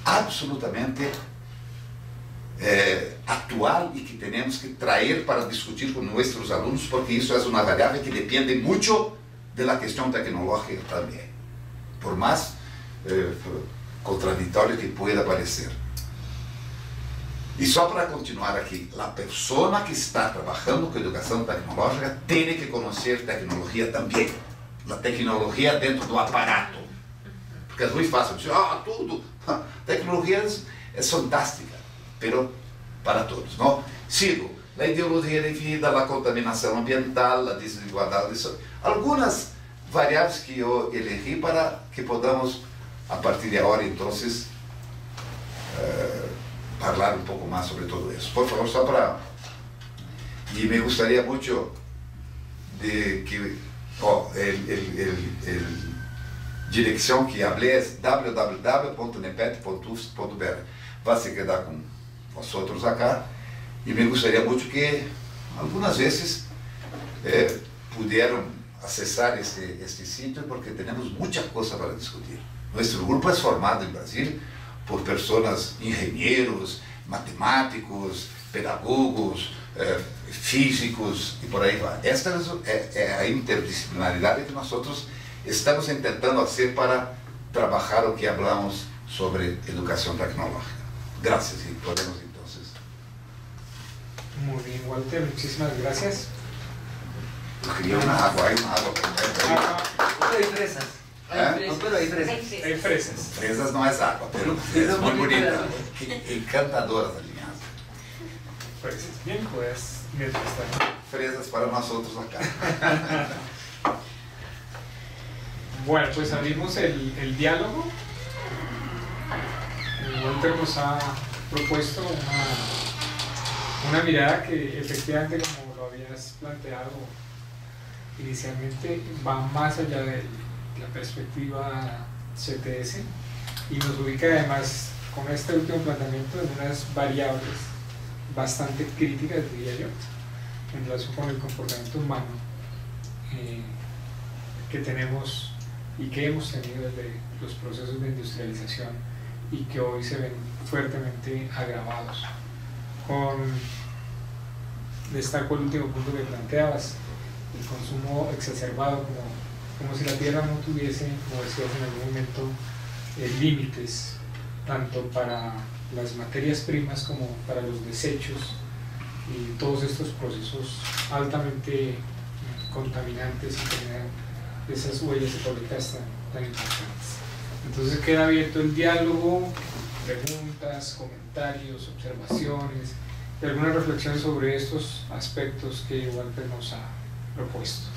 absolutamente actual y que tenemos que traer para discutir con nuestros alumnos, porque eso es una variable que depende mucho de la cuestión tecnológica también, por más contradictorio que pueda parecer. Y só para continuar aquí, la persona que está trabajando con educación tecnológica tiene que conocer tecnología también. La tecnología dentro do aparato. Porque es muy fácil decir, tudo. Tecnología es fantástica, pero para todos, ¿no? Sigo, la ideología de vida, la contaminación ambiental, la desigualdad, algunas variables que yo elegí para que podamos, a partir de ahora, entonces, hablar un poco más sobre todo eso. Por favor, só para... Y me gustaría mucho de que... dirección que hablé es www.nepet.uf.br. Va a se quedar con vosotros acá y me gustaría mucho que algunas veces pudieran acessar este sitio, porque tenemos muchas cosas para discutir. Nuestro grupo es formado en Brasil por personas, ingenieros, matemáticos, pedagogos, físicos y por ahí va. Esta es la interdisciplinaridad que nosotros estamos intentando hacer para trabajar lo que hablamos sobre educación tecnológica. Gracias y podemos entonces. Muy bien, Walter, muchísimas gracias. Yo quería una agua, hay una agua. Hay fresas. No, pero hay fresas. Hay fresas. Fresas no es agua, pero es muy bonita. Encantadoras aliñadas. Fresas. Bien, pues, mientras tanto. Fresas para nosotros acá. Bueno, pues abrimos el diálogo. Walter nos ha propuesto una mirada que efectivamente, como lo habías planteado inicialmente, va más allá de la perspectiva CTS y nos ubica además con este último planteamiento en unas variables bastante críticas, diría yo, en relación con el comportamiento humano que tenemos y que hemos tenido desde los procesos de industrialización y que hoy se ven fuertemente agravados. Destaco el último punto que planteabas, el consumo exacerbado, como si la Tierra no tuviese, como decías en algún momento, límites, tanto para las materias primas como para los desechos y todos estos procesos altamente contaminantes y generan esas huellas ecológicas tan importantes. Entonces queda abierto el diálogo, preguntas, comentarios, observaciones y algunas reflexiones sobre estos aspectos que Walter nos ha propuesto.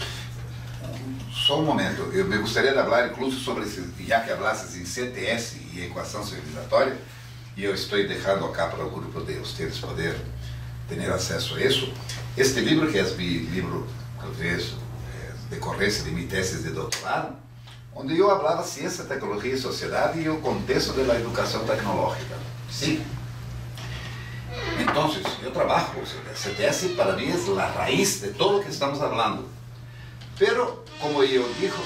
Só um momento, eu me gostaria de falar incluso sobre, já que hablasses em CTS e equação civilizatória, e eu estou deixando acá para o grupo de vocês poder ter acesso a isso. Este livro, que é meu livro, talvez, decorrência de minha tese de doutorado, onde eu falava ciência, tecnologia e sociedade e o contexto da educação tecnológica. Sim. Então, eu trabalho com CTS, para mim é a raiz de todo o que estamos falando. Pero, como eu digo,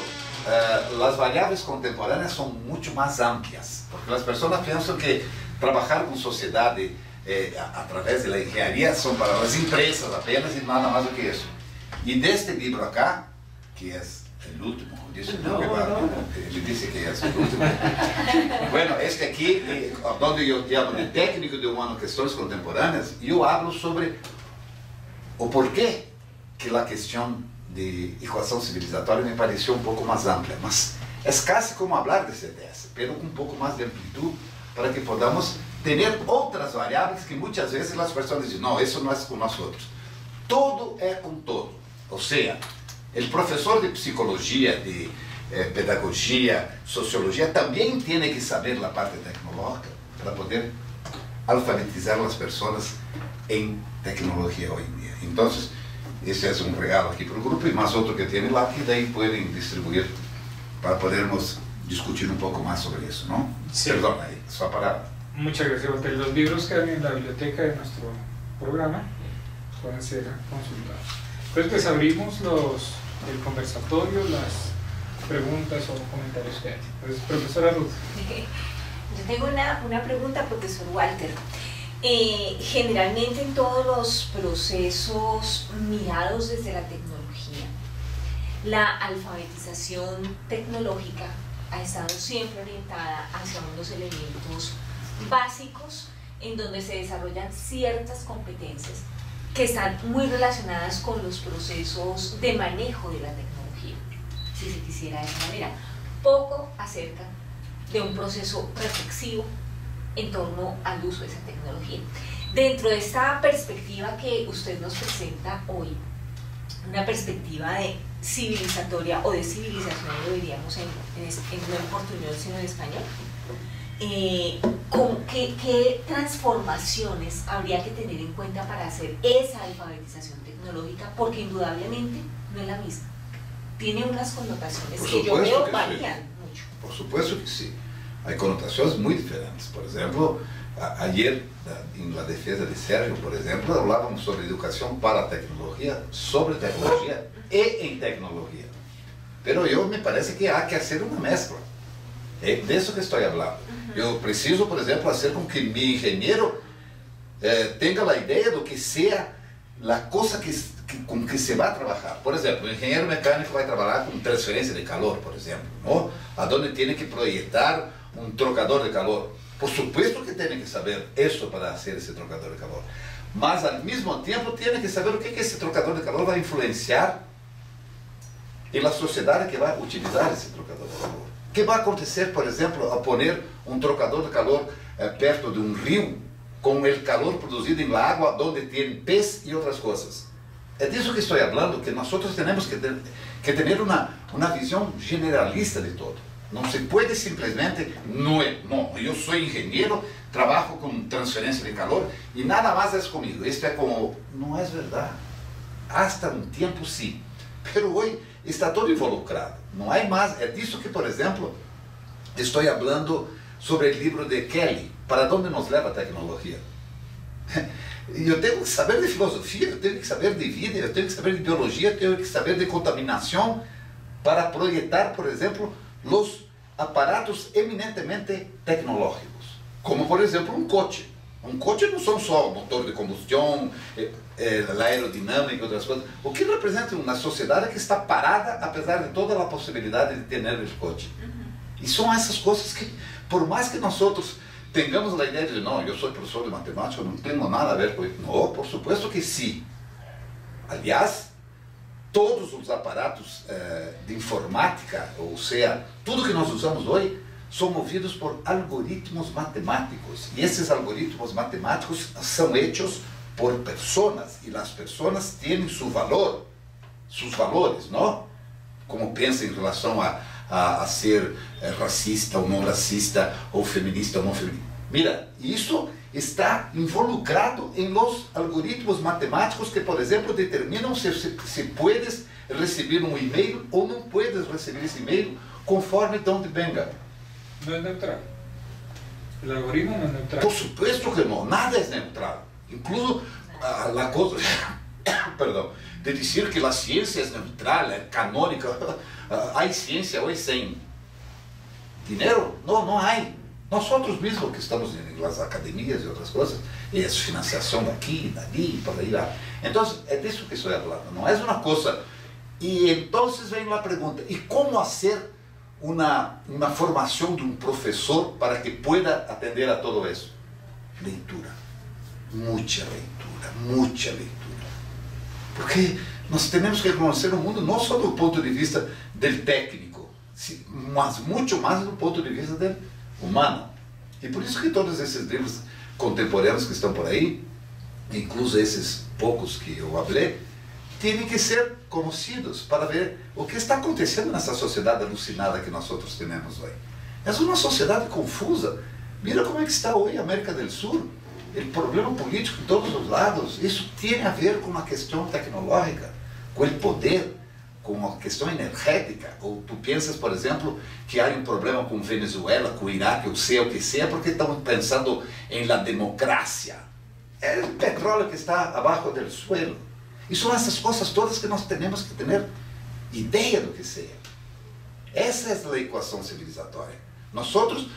as variáveis contemporâneas são muito mais amplias, porque as pessoas pensam que trabalhar com sociedade através da engenharia são para as empresas apenas e nada mais do que isso. E deste livro acá, que é o último, ele disse que é o último. Bueno, este aqui, onde eu falo de técnico de humano, questões contemporâneas, eu falo sobre o porquê que a questão de equação civilizatória me pareceu um pouco mais ampla, mas é quase como falar de CTS, pero com um pouco mais de amplitude, para que podamos ter outras variáveis que muitas vezes as pessoas dizem, não, isso não é com nós outros. Todo é com todo. Ou seja, o professor de psicologia, de pedagogia, sociologia, também tem que saber a parte tecnológica para poder alfabetizar as pessoas em tecnologia hoje em dia. Então, esse é um regalo aqui para o grupo e mais outro que tem lá, que daí podem distribuir para podermos discutir um pouco mais sobre isso, não? Sí. Perdão, aí, só para... Muchas gracias, Walter. Los libros quedan en la biblioteca de nuestro programa, pueden ser consultados. Entonces, pues abrimos el conversatorio, las preguntas o comentarios que hay. Entonces, profesora Ruth. Yo tengo una pregunta, profesor Walter. Generalmente en todos los procesos mirados desde la tecnología, la alfabetización tecnológica ha estado siempre orientada hacia unos elementos básicos en donde se desarrollan ciertas competencias que están muy relacionadas con los procesos de manejo de la tecnología, si se quisiera de esa manera. Poco acerca de un proceso reflexivo en torno al uso de esa tecnología. Dentro de esta perspectiva que usted nos presenta hoy, una perspectiva de civilizatoria o de civilización, lo diríamos no en portugués sino en español, ¿qué transformaciones habría que tener en cuenta para hacer esa alfabetización tecnológica? Porque indudablemente no es la misma. Tiene unas connotaciones que yo veo varían mucho. Por supuesto que sim. Há conotações muito diferentes. Por exemplo, ayer, na defesa de Sérgio, por exemplo, falávamos sobre educação para a tecnologia, sobre tecnologia e em tecnologia. Pero eu me parece que há que fazer uma mescla. É disso que estou falando. Eu preciso, por exemplo, fazer com que meu engenheiro tenha a ideia do que seja a coisa com que se vai trabalhar. Por exemplo, o engenheiro mecânico vai trabalhar com transferência de calor, por exemplo, não? Aonde tem que projetar um trocador de calor. Por supuesto que tem que saber isso para fazer esse trocador de calor, mas ao mesmo tempo tem que saber o que esse trocador de calor vai influenciar na sociedade que vai utilizar esse trocador de calor. O que vai acontecer, por exemplo, ao pôr um trocador de calor perto de um rio, com o calor produzido em água, onde tem peixe e outras coisas. É disso que estou falando, que nós temos que ter uma visão generalista de todo. Não se pode simplesmente, não, eu sou engenheiro, trabalho com transferência de calor e nada mais é comigo. Isto é como, não é verdade. Hasta um tempo sim, mas hoje está todo involucrado. Não há mais, é disso que, por exemplo, estou falando sobre o livro de Kelly, Para onde nos leva a tecnologia. Eu tenho que saber de filosofia, eu tenho que saber de vida, eu tenho que saber de biologia, eu tenho que saber de contaminação para projetar, por exemplo, os aparatos eminentemente tecnológicos, como por exemplo um coche. Um coche não são só motor de combustão, a aerodinâmica e outras coisas. O que representa uma sociedade que está parada, apesar de toda a possibilidade de ter o coche. E são essas coisas que, por mais que nós outros tengamos a ideia de, não, eu sou professor de matemática, não tenho nada a ver com isso. Não, por supuesto que sim. Aliás, todos os aparatos de informática, ou seja, tudo que nós usamos hoje, são movidos por algoritmos matemáticos. E esses algoritmos matemáticos são hechos por pessoas, e as pessoas têm seu valor, seus valores, não? Como pensa em relação a ser racista ou não racista, ou feminista ou não feminista. Mira, isso está involucrado em los algoritmos matemáticos que, por exemplo, determinam se puedes receber um e-mail ou não puedes receber esse e-mail conforme de onde venga. No es neutral. El algoritmo no es neutral. Por supuesto que no, nada es neutral. Incluso la cosa, perdón, de decir que la ciencia es neutral, es canónica, hay ciencia hoy sin dinero, no hay. Nosotros mismos que estamos en las academias y otras cosas, y es financiación de aquí, de allí, por ahí va. Entonces, es de eso que estoy hablando, no es una cosa. Y entonces viene la pregunta, ¿y cómo hacer una formación de un profesor para que pueda atender a todo eso? Leitura, mucha leitura. Porque nós temos que conhecer o mundo não só do ponto de vista do técnico, mas muito mais do ponto de vista do humano. E por isso que todos esses livros contemporâneos que estão por aí, incluso esses poucos que eu falei, têm que ser conhecidos para ver o que está acontecendo nessa sociedade alucinada que nós outros temos hoje. É uma sociedade confusa. Mira como é que está hoje a América do Sul. O problema político em todos os lados. Isso tem a ver com a questão tecnológica, com o poder, com a questão energética. Ou tu pensas, por exemplo, que há um problema com Venezuela, com o Iraque, ou seja o que seja, porque estão pensando em la democracia. É o petróleo que está abaixo do suelo. E são essas coisas todas que nós temos que ter ideia do que seja. Essa é a equação civilizatória. Nós outros,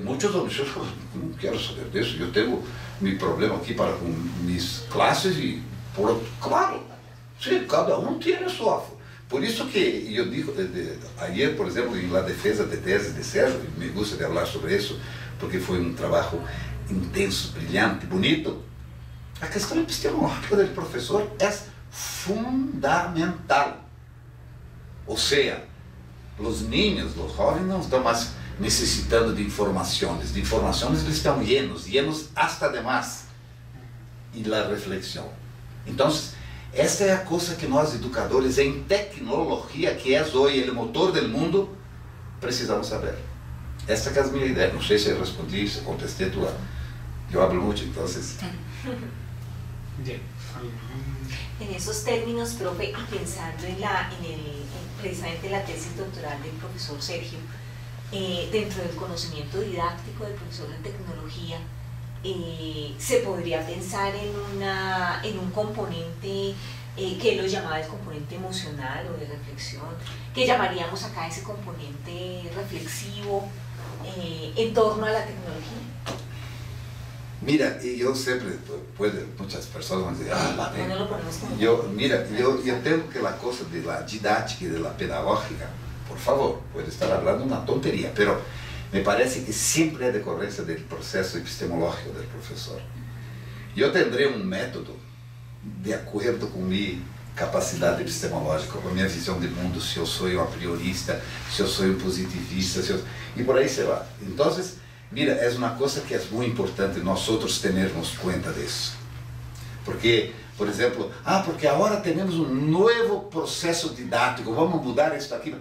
muitos homens, eu não quero saber disso, eu tenho meu problema aqui para com minhas classes e, claro, sim, cada um tem a sua. Por isso que eu digo, ayer, por exemplo, em la defesa de tese de Sérgio, me gusta de falar sobre isso, porque foi um trabalho intenso, brilhante, bonito, a questão epistemológica do professor é fundamental. Ou seja, os niños, os jovens não estão mais necessitando de informações eles estão llenos hasta demais. E a reflexão. Então, essa é a coisa que nós, educadores em tecnologia, que é hoje o motor do mundo, precisamos saber. Essa é a minha ideia. Não sei se eu respondi, se contestei tua. Eu hablo muito, então. En esos términos, profe, y pensando precisamente en la tesis doctoral del profesor Sergio, dentro del conocimiento didáctico del profesor de tecnología, se podría pensar en un componente que él lo llamaba el componente emocional o de reflexión, que llamaríamos acá ese componente reflexivo en torno a la tecnología. Mira, eu sempre, muitas pessoas vão dizer, no lo ponemos como eu tenho aquela coisa da didática e da pedagógica, por favor, pode estar falando uma tonteria, mas me parece que sempre é decorrência do processo epistemológico do professor. Eu terei um método de acordo com minha capacidade epistemológica, com a minha visão de mundo, se eu sou a priorista, se eu sou um positivista, e por aí se vai. Então, mira, é uma coisa que é muito importante nós outros termos conta disso. Porque, por exemplo, porque agora temos um novo processo didático, vamos mudar isso aqui.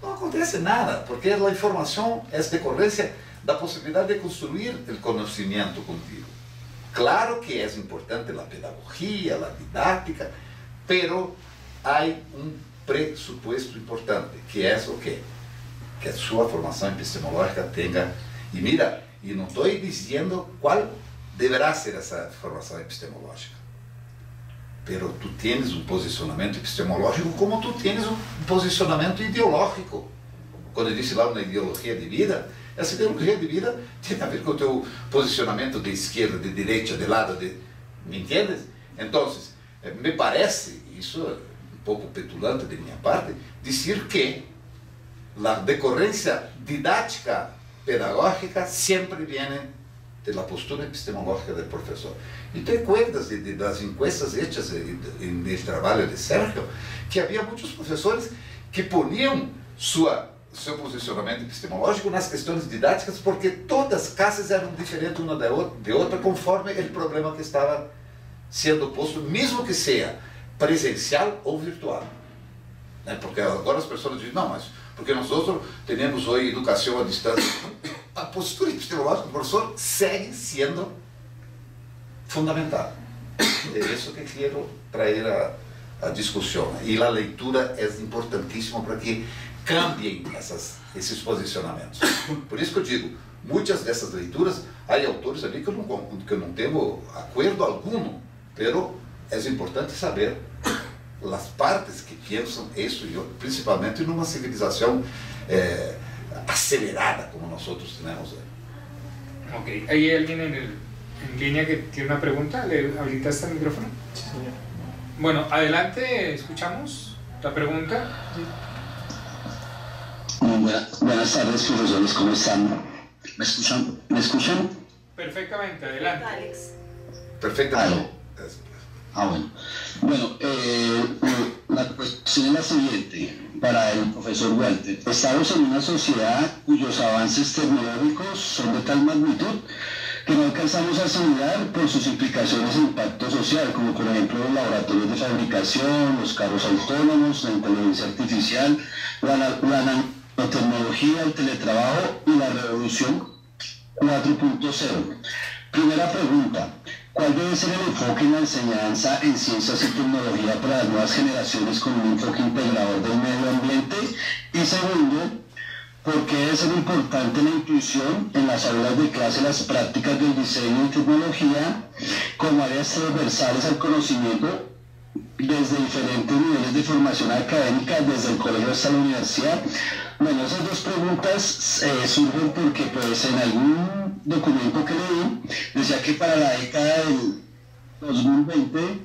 Não acontece nada, porque a informação é decorrência da possibilidade de construir o conhecimento contigo. Claro que é importante a pedagogia, a didática, pero há um pressuposto importante, que é o quê? Que a sua formação epistemológica tenha. E mira, e não estou dizendo qual deverá ser essa formação epistemológica. Pero tu tens um posicionamento epistemológico como tu tens um posicionamento ideológico. Quando eu disse lá na ideologia de vida, essa ideologia de vida tem a ver com o teu posicionamento de esquerda, de direita, de lado, me entendes? Então, me parece, isso é um pouco petulante de minha parte, dizer que a decorrência didática pedagógica siempre viene de la postura epistemológica del profesor. Y te acuerdas de las encuestas hechas en el trabajo de Sergio, que había muchos profesores que ponían seu posicionamento epistemológico nas questões didáticas, porque todas as casas eram diferentes uma de outra, conforme o problema que estava sendo posto, mesmo que seja presencial ou virtual. Porque agora as pessoas dizem, não, mas porque nós temos hoje educação à distância. A postura epistemológica do professor segue sendo fundamental. É isso que quero trazer a discussão. E a leitura é importantíssima para que cambiem esses posicionamentos. Por isso que eu digo, muitas dessas leituras, há autores ali que eu não tenho acordo algum, mas é importante saber as partes que pensam isso, principalmente numa civilização acelerada como nós temos. Ok, ¿hay alguien en línea que tiene una pregunta? ¿Le habilitaste el micrófono? Sí, señor. Bueno, adelante, escuchamos la pregunta. Buenas tardes, profesores, ¿cómo están? ¿Me escuchan? Perfectamente, adelante. Alex. Perfectamente. Bueno, la cuestión es la siguiente, para el profesor Walter. Estamos en una sociedad cuyos avances tecnológicos son de tal magnitud que no alcanzamos a asegurar por sus implicaciones en impacto social, como por ejemplo los laboratorios de fabricación, los carros autónomos, la inteligencia artificial, la nanotecnología, el teletrabajo y la revolución 4.0. Primera pregunta, ¿cuál debe ser el enfoque en la enseñanza en ciencias y tecnología para las nuevas generaciones con un enfoque integrador del medio ambiente? Y segundo, ¿por qué debe ser importante la inclusión en las aulas de clase las prácticas del diseño y tecnología como áreas transversales al conocimiento desde diferentes niveles de formación académica, desde el colegio hasta la universidad? Bueno, esas dos preguntas surgen porque pues en algún documento que leí decía que para la década del 2020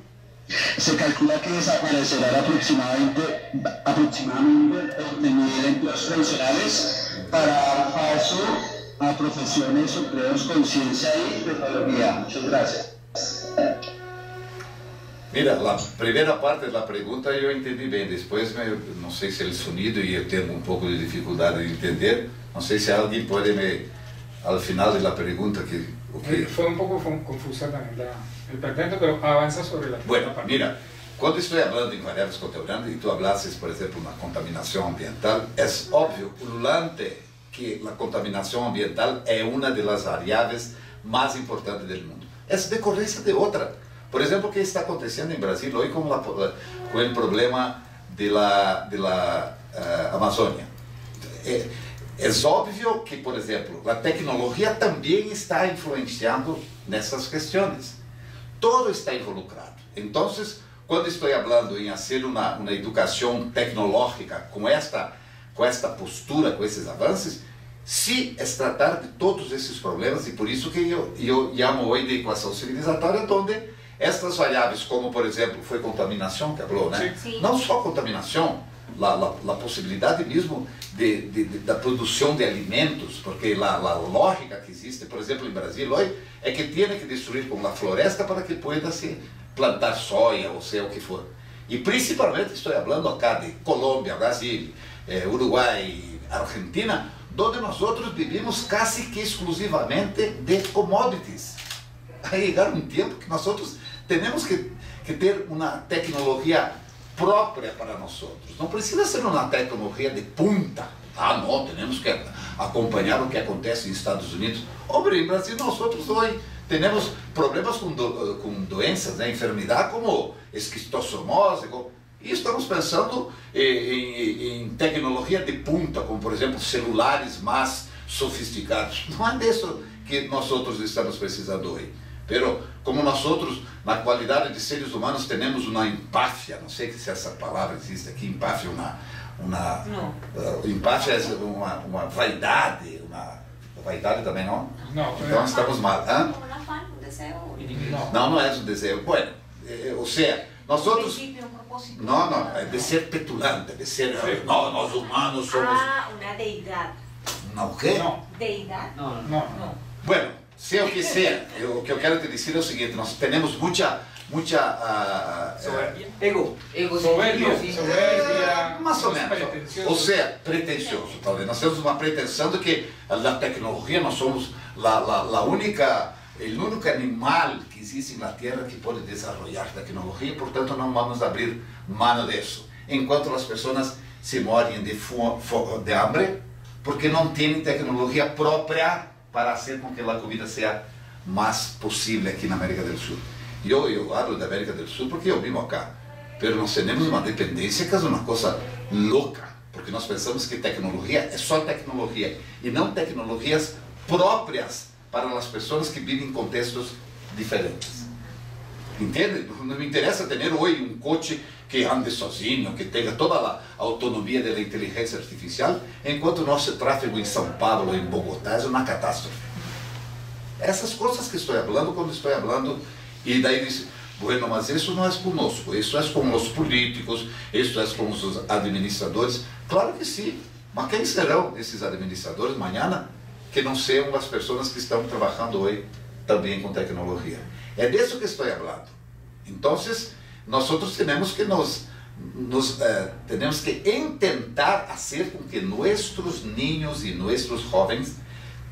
se calcula que desaparecerán aproximadamente 20.000 empleos tradicionales para dar paso a profesiones o empleos con ciencia y tecnología. Muchas gracias. Mira, a primeira parte da pergunta eu entendi bem, depois não sei se é o sonido e eu tenho um pouco de dificuldade de entender, não sei se alguém pode me, ao final da pergunta que... Foi um pouco confusa também el pergunta, mas avança sobre a Bueno, mira, quando estou falando em variáveis contemporâneas e tu hablasses, por exemplo, na contaminação ambiental, é óbvio, ululante, que a contaminação ambiental é uma das variáveis mais importantes do mundo. É decorrência de outra. Por exemplo, o que está acontecendo em Brasil hoje com o problema da Amazônia. É óbvio que, por exemplo, a tecnologia também está influenciando nessas questões. Todo está involucrado. Então, quando estou falando em fazer uma educação tecnológica com esta postura, com esses avanços, se é tratar de todos esses problemas, e por isso que eu chamo hoje de equação civilizatória, onde estas variáveis, como por exemplo, foi contaminação que falou, né? Sim. Não só contaminação, a possibilidade mesmo da produção de alimentos, porque a lógica que existe, por exemplo, em Brasil hoje, é que tem que destruir com a floresta para que pueda se plantar soja ou seja o que for. E principalmente estou falando acá de Colômbia, Brasil, Uruguai, Argentina, onde nós vivimos quase que exclusivamente de commodities. Vai chegar um tempo que nós temos que ter uma tecnologia própria para nós. Não precisa ser uma tecnologia de punta. Ah, não, temos que acompanhar o que acontece nos Estados Unidos. Homem, em Brasil nós hoje temos problemas com doenças, né, enfermidade como esquistossomose, e estamos pensando em tecnologia de punta, como por exemplo celulares mais sofisticados. Não é disso que nós estamos precisando hoje. Pero como nós na qualidade de seres humanos, temos uma empáfia, não sei se essa palavra existe aqui, empáfia, empáfia é uma vaidade, também não? Não. Então estamos mal. Como un afán, un deseo. Não é um desejo. Bueno, ou seja, nós Un principio, un propósito. não, é de ser petulante, de ser, não, nós humanos somos... Ah, una deidad. Não o quê? No. ¿Deidad? No, no, no. No. No. Bueno, sea o que sea, o que eu quero te dizer é o seguinte, nós temos muita Soberbia. Ego. Soberbia, Sí, sí. soberbia, mais ou somos menos. pretenciosos. Ou seja, pretencioso, talvez. Nós temos uma pretensão de que a tecnologia, nós somos o único animal que existe na Terra que pode desenvolver tecnologia, portanto não vamos abrir mão disso. Enquanto as pessoas se morrem de hambre, porque não têm tecnologia própria para fazer com que a comida seja mais possível aqui na América do Sul. Eu hablo da América do Sul porque eu vivo acá, mas nós temos uma dependência que é uma coisa louca, porque nós pensamos que tecnologia é só tecnologia e não tecnologias próprias para as pessoas que vivem em contextos diferentes. Entende? Não me interessa ter hoje um coche que ande sozinho, que tenha toda a autonomia da inteligência artificial, enquanto o nosso tráfego em São Paulo, em Bogotá, é uma catástrofe. Essas coisas que estou falando quando estou falando, e daí diz, bueno, mas isso não é conosco, isso é com os políticos, isso é com os administradores. Claro que sim, mas quem serão esses administradores amanhã que não sejam as pessoas que estão trabalhando hoje também com tecnologia? É disso que estou falando. Então, nós temos que temos que tentar fazer com que nossos niños e nossos jovens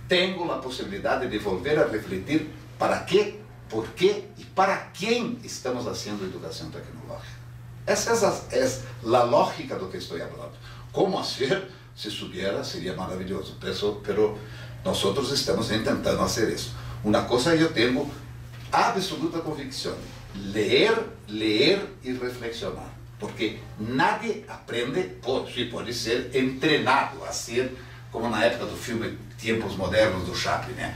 tenham a possibilidade de volver a refletir para quê, por quê e para quem estamos fazendo educação tecnológica. Essa é a lógica do que estou falando. Como fazer, se souber, seria maravilhoso, mas nós estamos tentando fazer isso. Uma coisa eu tenho absoluta convicção: ler e reflexionar, porque nadie aprende, pode ser treinado a ser como na época do filme Tempos Modernos do Chaplin, né?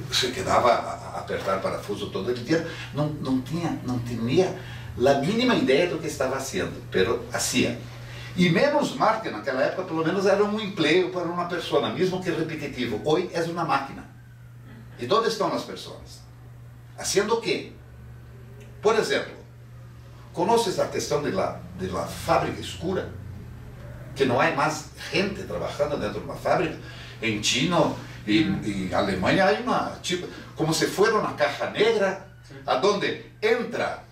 Você quedava a apertar parafuso todo dia, não tinha a mínima ideia do que estava fazendo, pero hacía. E menos mal que naquela época pelo menos era um emprego para uma pessoa, mesmo que repetitivo. Hoje é uma máquina. E onde estão as pessoas? Haciendo o quê? Por exemplo, conheces a questão da fábrica escura? Que não há mais gente trabalhando dentro de uma fábrica. Em China e Alemanha há uma, tipo, como se fosse uma caixa negra, aonde entra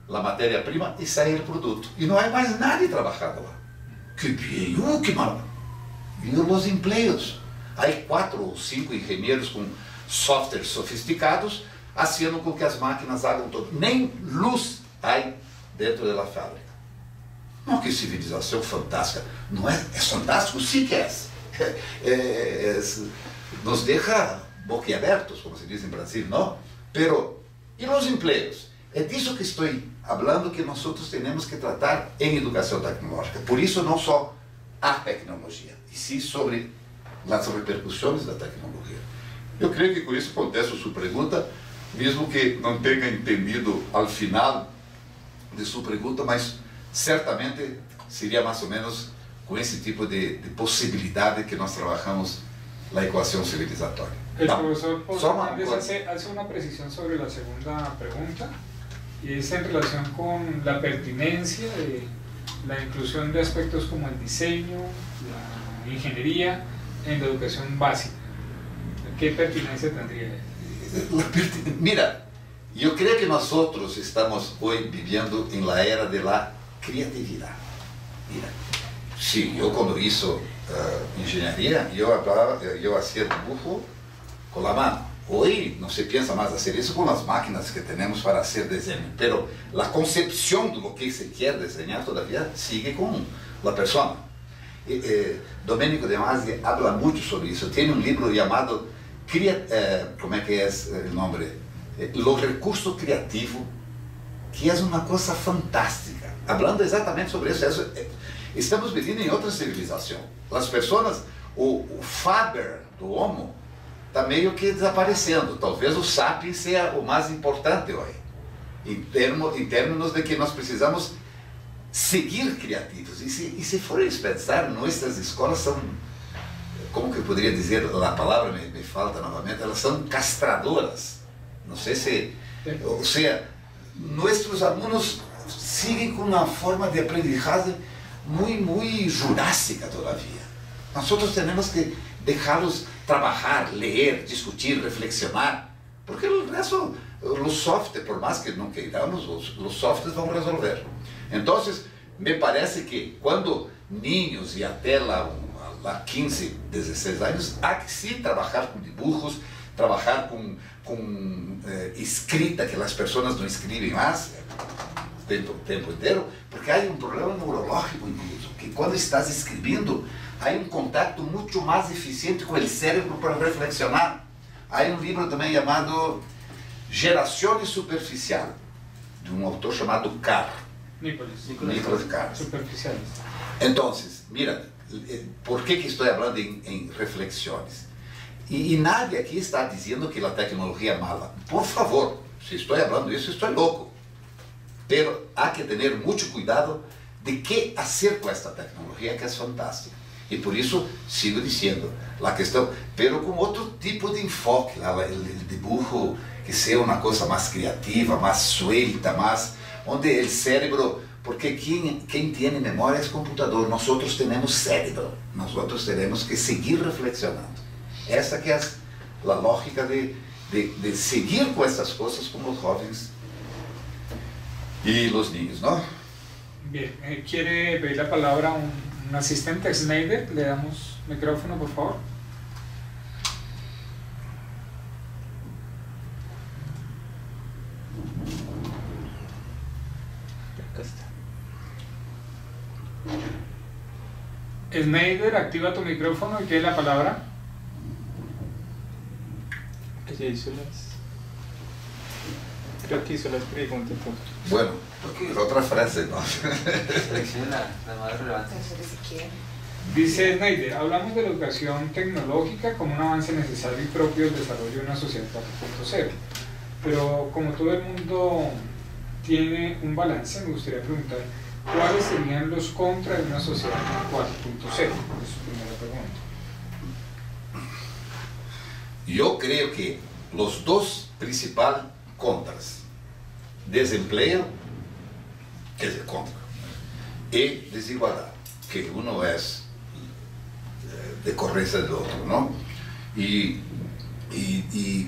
a matéria-prima e sai o produto. E não há mais nadie trabalhando lá. Que bem, que maravilha! E os empregos? Há 4 ou 5 engenheiros com softwares sofisticados, fazendo com que as máquinas hagam tudo. Nem luz há dentro da fábrica. Não, que civilização fantástica. Não é? É fantástico? Sim que é. Nos deixa boquiabertos, como se diz em Brasil, não? Pero, e os empregos? É disso que estou falando, que nós temos que tratar em educação tecnológica. Por isso, não só a tecnologia, e sim sobre as repercussões da tecnologia. Eu creio que com isso contesto sua pergunta, mesmo que não tenha entendido ao final de sua pergunta, mas certamente seria mais ou menos com esse tipo de possibilidade que nós trabalhamos na equação civilizatória. El profesor Hernández hace una precisión sobre la segunda pregunta, y es en relación con la pertinencia de la inclusión de aspectos como el diseño, la ingeniería en la educación básica. ¿Qué pertinencia tendría? Mira, eu creio que nós estamos hoje vivendo em la era de la criatividade. Mira, sim, eu quando hizo engenharia, eu fazia dibujo com a mão. Hoje não se pensa mais fazer isso com as máquinas que temos para fazer desenho, pero a concepção do que se quer desenhar todavia sigue com a pessoa. Domenico De Masi habla muito sobre isso. Tem um livro chamado como é que é o nome? O recurso criativo, que é uma coisa fantástica. Falando exatamente sobre isso. Estamos vivendo em outra civilização. As pessoas, o Faber do Homo está meio que desaparecendo. Talvez o Sapiens seja o mais importante hoje, em termos de que nós precisamos seguir criativos. E se forem pensar, nossas escolas são, como que eu poderia dizer, a palavra me falta novamente, elas são castradoras. Não sei se, ou seja, nossos alunos seguem com uma forma de aprendizagem muito jurássica todavia. Nós temos que dejarlos trabajar, leer, discutir, reflexionar, porque el resto, los softwares, por más que no queiramos, los softwares van a resolver. Entonces, me parece que cuando niños y até lá 15, 16 años, há que sí trabajar con dibujos, trabajar con escrita, que as pessoas não escrevem mais o tempo inteiro, porque há um problema neurológico incluso, que quando estás escrevendo, há um contato muito mais eficiente com o cérebro para reflexionar. Há um livro também chamado Gerazione Superficial, de um autor chamado Carr. Nicholas Carr. Superficiales. Então, mira, por que estou falando em reflexões? E nadie aqui está dizendo que a tecnologia é mala. Por favor, se estou falando isso, estou louco. Pero há que ter muito cuidado de que fazer com esta tecnologia que é fantástica. E por isso sigo dizendo a questão, pero com outro tipo de enfoque, o dibujo que seja uma coisa mais criativa, mais suelta, mais onde o cérebro, porque quem tem memória é o computador, nós temos cérebro, nós temos que seguir reflexionando. Essa que é a lógica de seguir com essas coisas com os jovens e os niños, ¿no? Bien, ¿quiere pedir la palabra a un asistente, Snyder? Le damos micrófono, por favor. Snyder, activa tu micrófono y tiene la palabra. Creo que hizo las preguntas. Bueno, otra frase, ¿no? Selecciona la más relevante. Dice Snyder, hablamos de la educación tecnológica como un avance necesario y propio del desarrollo de una sociedad 4.0. Pero como todo el mundo tiene un balance, me gustaría preguntar, ¿cuáles serían los contras de una sociedad 4.0? Es su primera pregunta. Eu creio que os dois principais contras, desemprego, quer dizer, contra, e desigualdade, que um é decorrência do outro, não? E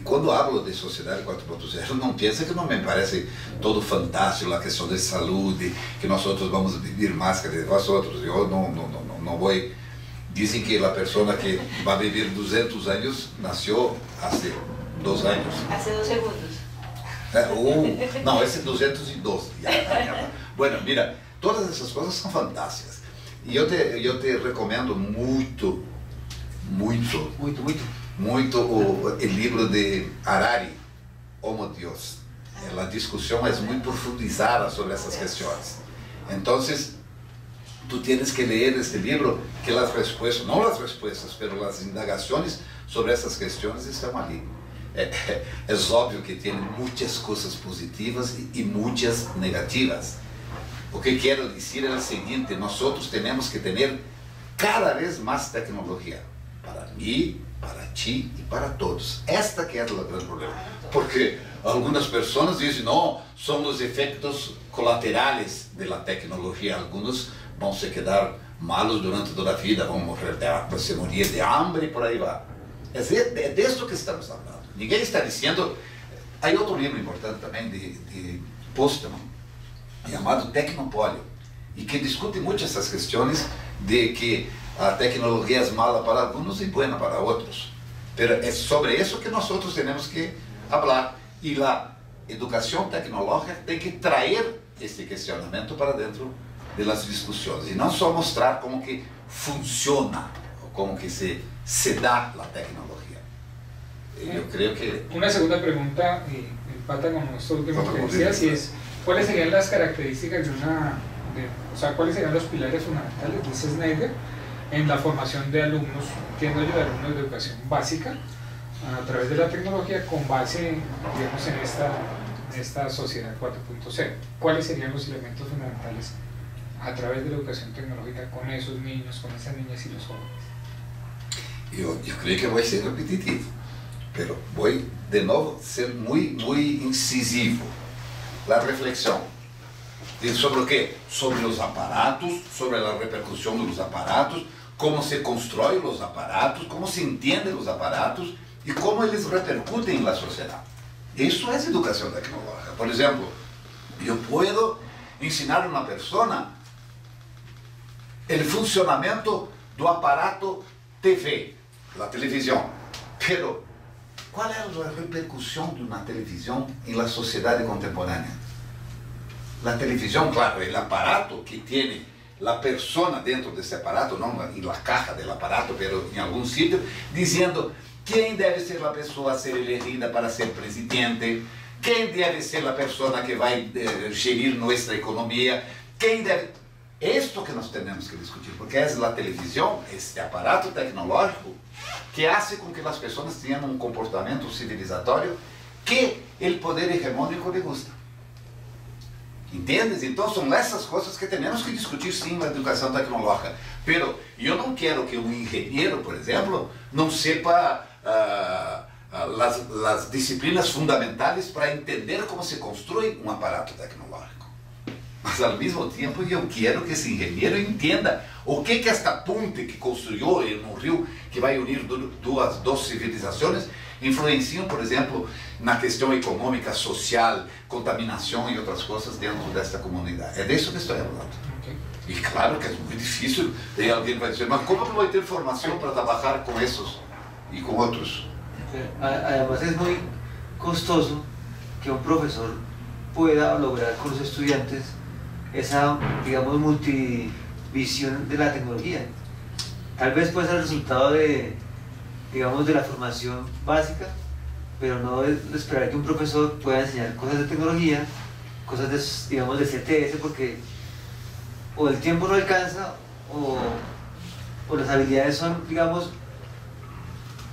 quando hablo de sociedade 4.0, não pensa que não me parece todo fantástico a questão de saúde, que nós outros vamos viver mais que vós outros. Eu não vou. Dizem que a pessoa que vai viver 200 anos nasceu há 2 anos. Há 2 segundos. Não, esse é 212. Bueno, mira, todas essas coisas são fantásticas. E eu te recomendo muito o livro de Harari, Homo Deus. A discussão é muito profundizada sobre essas questões. Então, tu tienes que ler este livro, que as respostas, não as respostas, mas as indagações sobre essas questões estão ali. É óbvio que tem muitas coisas positivas e muitas negativas. O que quero dizer é o seguinte: nós temos que ter cada vez mais tecnologia, para mim, para ti e para todos. Esta que é o grande problema. Porque algumas pessoas dizem, não, são os efeitos colaterais da tecnologia. Alguns vão se quedar malos durante toda a vida, vão morrer se morir de hambre e por aí vai. É disso que estamos falando. Ninguém está dizendo. Há outro livro importante também de Postman, chamado Tecnopólio, e que discute muito essas questões de que a tecnologia é mala para alguns e boa para outros. Mas é sobre isso que nós temos que falar. E a educação tecnológica tem que trazer este questionamento para dentro das discussões e não só mostrar como que funciona, como que se dá a tecnologia. Eu creio que... Una segunda pregunta, y empata con esto último que decías, y es, ¿cuáles serían las características o sea, cuáles serían los pilares fundamentales, dice Snyder, en la formación de alumnos, entiendo yo, de alumnos de educación básica, a través de la tecnología, con base, digamos, en esta sociedad 4.0? ¿Cuáles serían los elementos fundamentales a través de la educación tecnológica con esos niños, con esas niñas y los jóvenes? Eu creio que vai ser repetitivo, pero vou de novo ser muito incisivo. A reflexão sobre o quê? Sobre os aparatos, sobre a repercussão dos aparatos, cómo se construyen los aparatos, cómo se entienden los aparatos y cómo ellos repercuten en la sociedad. Eso es educación tecnológica. Por ejemplo, yo puedo ensinar a una persona el funcionamiento del aparato TV, la televisión, pero ¿cuál es la repercusión de una televisión en la sociedad contemporánea? La televisión, claro, el aparato que tiene la persona dentro de ese aparato, no en la caja del aparato, pero en algún sitio, diciendo quién debe ser la persona a ser elegida para ser presidente, quién debe ser la persona que va a gerir nuestra economía, quién debe... Esto que nós tenemos que discutir, porque es la televisión, este aparato tecnológico, que hace con que las personas tengan un comportamiento civilizatorio que el poder hegemónico le gusta. ¿Entiendes? Entonces son esas cosas que tenemos que discutir sí en la educación tecnológica. Pero yo no quiero que un ingeniero, por ejemplo, no sepa las disciplinas fundamentales para entender cómo se construye un aparato tecnológico. Mas al mismo tiempo yo quiero que ese ingeniero entienda o que esta ponte que construyó en un río que va a unir dos civilizaciones influenciam, por exemplo, na questão econômica, social, contaminação e outras coisas dentro desta comunidade. É disso que estou falando. Okay. E claro que é muito difícil, e alguém vai dizer, mas como eu vou ter formação para trabalhar com esses e com outros? Además es muy costoso que un profesor pueda lograr con los estudiantes esa, digamos, multivisión de la tecnología. Tal vez puede ser el resultado de, digamos, de la formación básica, pero no es esperar que un profesor pueda enseñar cosas de tecnología, cosas de, digamos, de CTS, porque o el tiempo no alcanza o las habilidades son, digamos,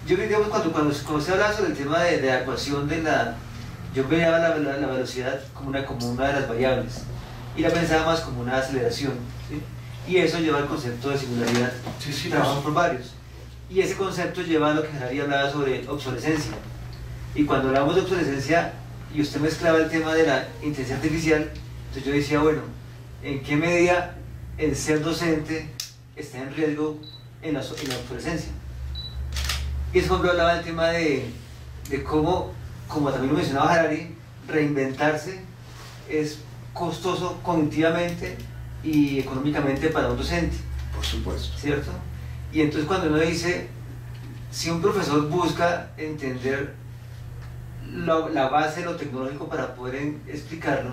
yo digamos cuando se habla sobre el tema de la ecuación de la, yo veía la velocidad como una de las variables y la pensaba más como una aceleración, ¿sí? Y eso lleva al concepto de singularidad, sí, trabajamos por varios. Y ese concepto lleva a lo que Harari hablaba sobre obsolescencia. Y cuando hablamos de obsolescencia, y usted mezclaba el tema de la inteligencia artificial, entonces yo decía, bueno, ¿en qué medida el ser docente está en riesgo en la obsolescencia? Y eso hablaba del tema de cómo, como también lo mencionaba Harari, reinventarse es costoso cognitivamente y económicamente para un docente. Por supuesto. ¿Cierto? Y entonces cuando uno dice, si un profesor busca entender la base de lo tecnológico para poder explicarlo,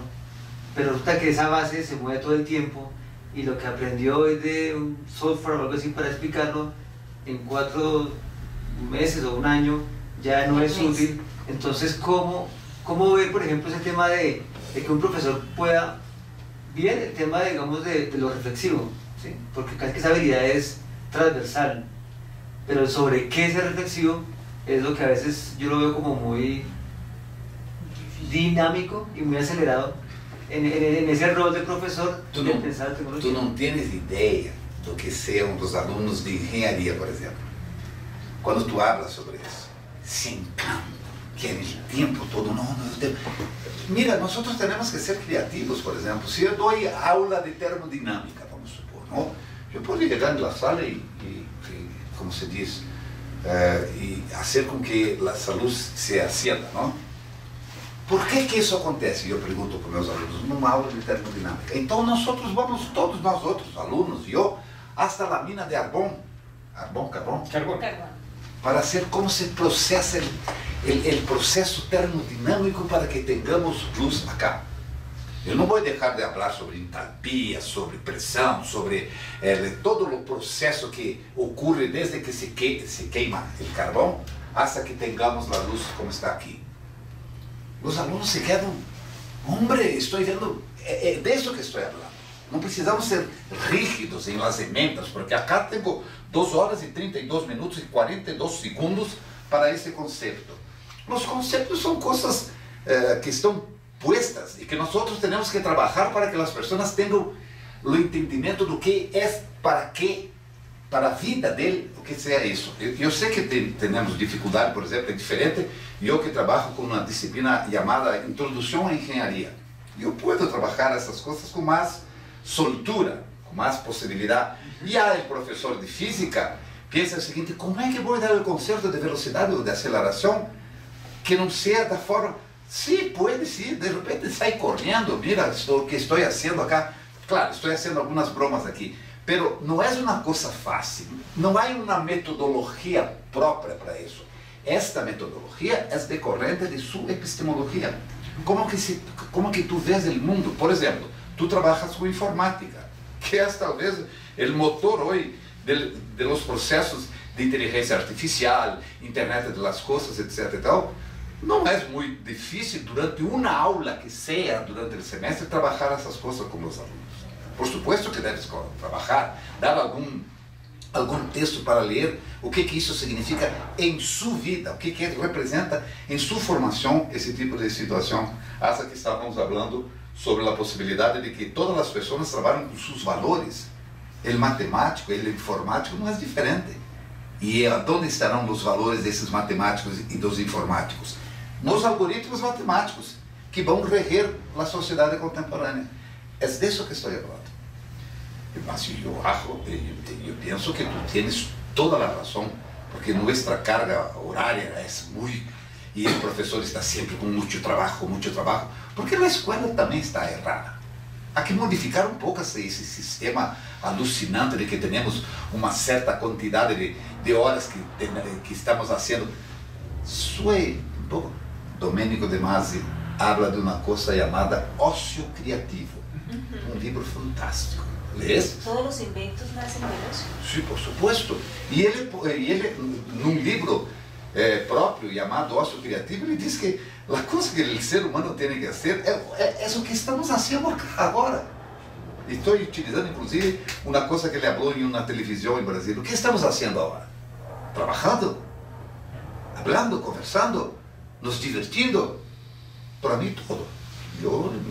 pero resulta que esa base se mueve todo el tiempo y lo que aprendió es de un software o algo así para explicarlo en 4 meses o un año ya no es útil. Entonces, ¿cómo ver, por ejemplo, ese tema de que un profesor pueda, bien el tema, digamos, de lo reflexivo, ¿sí? Porque casi que esa habilidad es transversal, pero sobre qué es el reflexivo es lo que a veces yo lo veo como muy dinámico y muy acelerado en ese rol de profesor de pensar tecnología. Tú no tienes idea do que sean los alumnos de engenharia, por ejemplo. Cuando tú hablas sobre eso, se encantan, quieren el tiempo todo. Mira, nosotros tenemos que ser creativos, por ejemplo. Si yo doy aula de termodinámica, vamos a supor, ¿no? Yo puedo llegar en la sala y como se dice, y hacer con que la salud se ascienda, ¿no? ¿Por qué que eso acontece? Yo pregunto con meus alunos, numa aula de termodinámica. Então nosotros vamos, todos nosotros, alunos, yo, hasta la mina de carbón, para hacer cómo se procesa el proceso termodinámico para que tengamos luz acá. Eu não vou deixar de falar sobre entalpia, sobre pressão, sobre todo o processo que ocorre desde que se queima o carvão hasta que tengamos a luz como está aqui. Os alunos se quedam, hombre, estou vendo, de isso que estou falando. Não precisamos ser rígidos em las emendas, porque acá tenho 2 horas e 32 minutos e 42 segundos para esse conceito. Os conceitos são coisas que estão puestas y que nosotros tenemos que trabajar para que las personas tengan el entendimiento de que es para qué, para la vida de él, o que sea eso. Yo sé que tenemos dificultad, por ejemplo, es diferente. Yo que trabajo con una disciplina llamada Introducción a Ingeniería, yo puedo trabajar esas cosas con más soltura, com mais possibilidade. E aí o professor de física pensa o seguinte: como é que vou dar o conceito de velocidade ou de aceleração que não seja da forma... Sim, pode sim, de repente sai correndo, mira o que estou fazendo acá. Claro, estou fazendo algumas bromas aqui, mas não é uma coisa fácil, não há uma metodologia própria para isso. Esta metodologia é decorrente de sua epistemologia. Como que tu vês o mundo? Por exemplo, tu trabalhas com informática, que é talvez o motor hoje de los processos de inteligência artificial, internet das coisas, etc. e tal. Não é muito difícil durante uma aula que seja durante o semestre trabalhar essas coisas com os alunos. Por supuesto que deves trabalhar, dar algum texto para ler, o que isso significa em sua vida, o que representa em sua formação esse tipo de situação. Essa que estávamos falando sobre a possibilidade de que todas as pessoas trabalhem com seus valores. O matemático, o informático não é diferente. E onde estarão os valores desses matemáticos e dos informáticos? Nos algoritmos matemáticos que vão reger a sociedade contemporânea. É disso que estou falando. Mas eu penso que tu tens toda a razão, porque nossa carga horária é muito... E o professor está sempre com muito trabalho, porque a escola também está errada. Há que modificar um pouco esse sistema alucinante de que temos uma certa quantidade de horas que estamos fazendo. Soy um pouco. Domênico de Masi habla de uma coisa chamada ócio criativo. Um livro fantástico. ¿Lees? Todos os inventos nascem del ócio. Sim, por supuesto. E ele num livro próprio chamado Ócio Criativo, ele diz que a coisa que o ser humano tem que fazer é o que estamos fazendo agora. Estou utilizando, inclusive, uma coisa que ele falou em uma televisão em Brasil. O que estamos fazendo agora? Trabalhando, falando, conversando, nos divertindo. Para mim, tudo.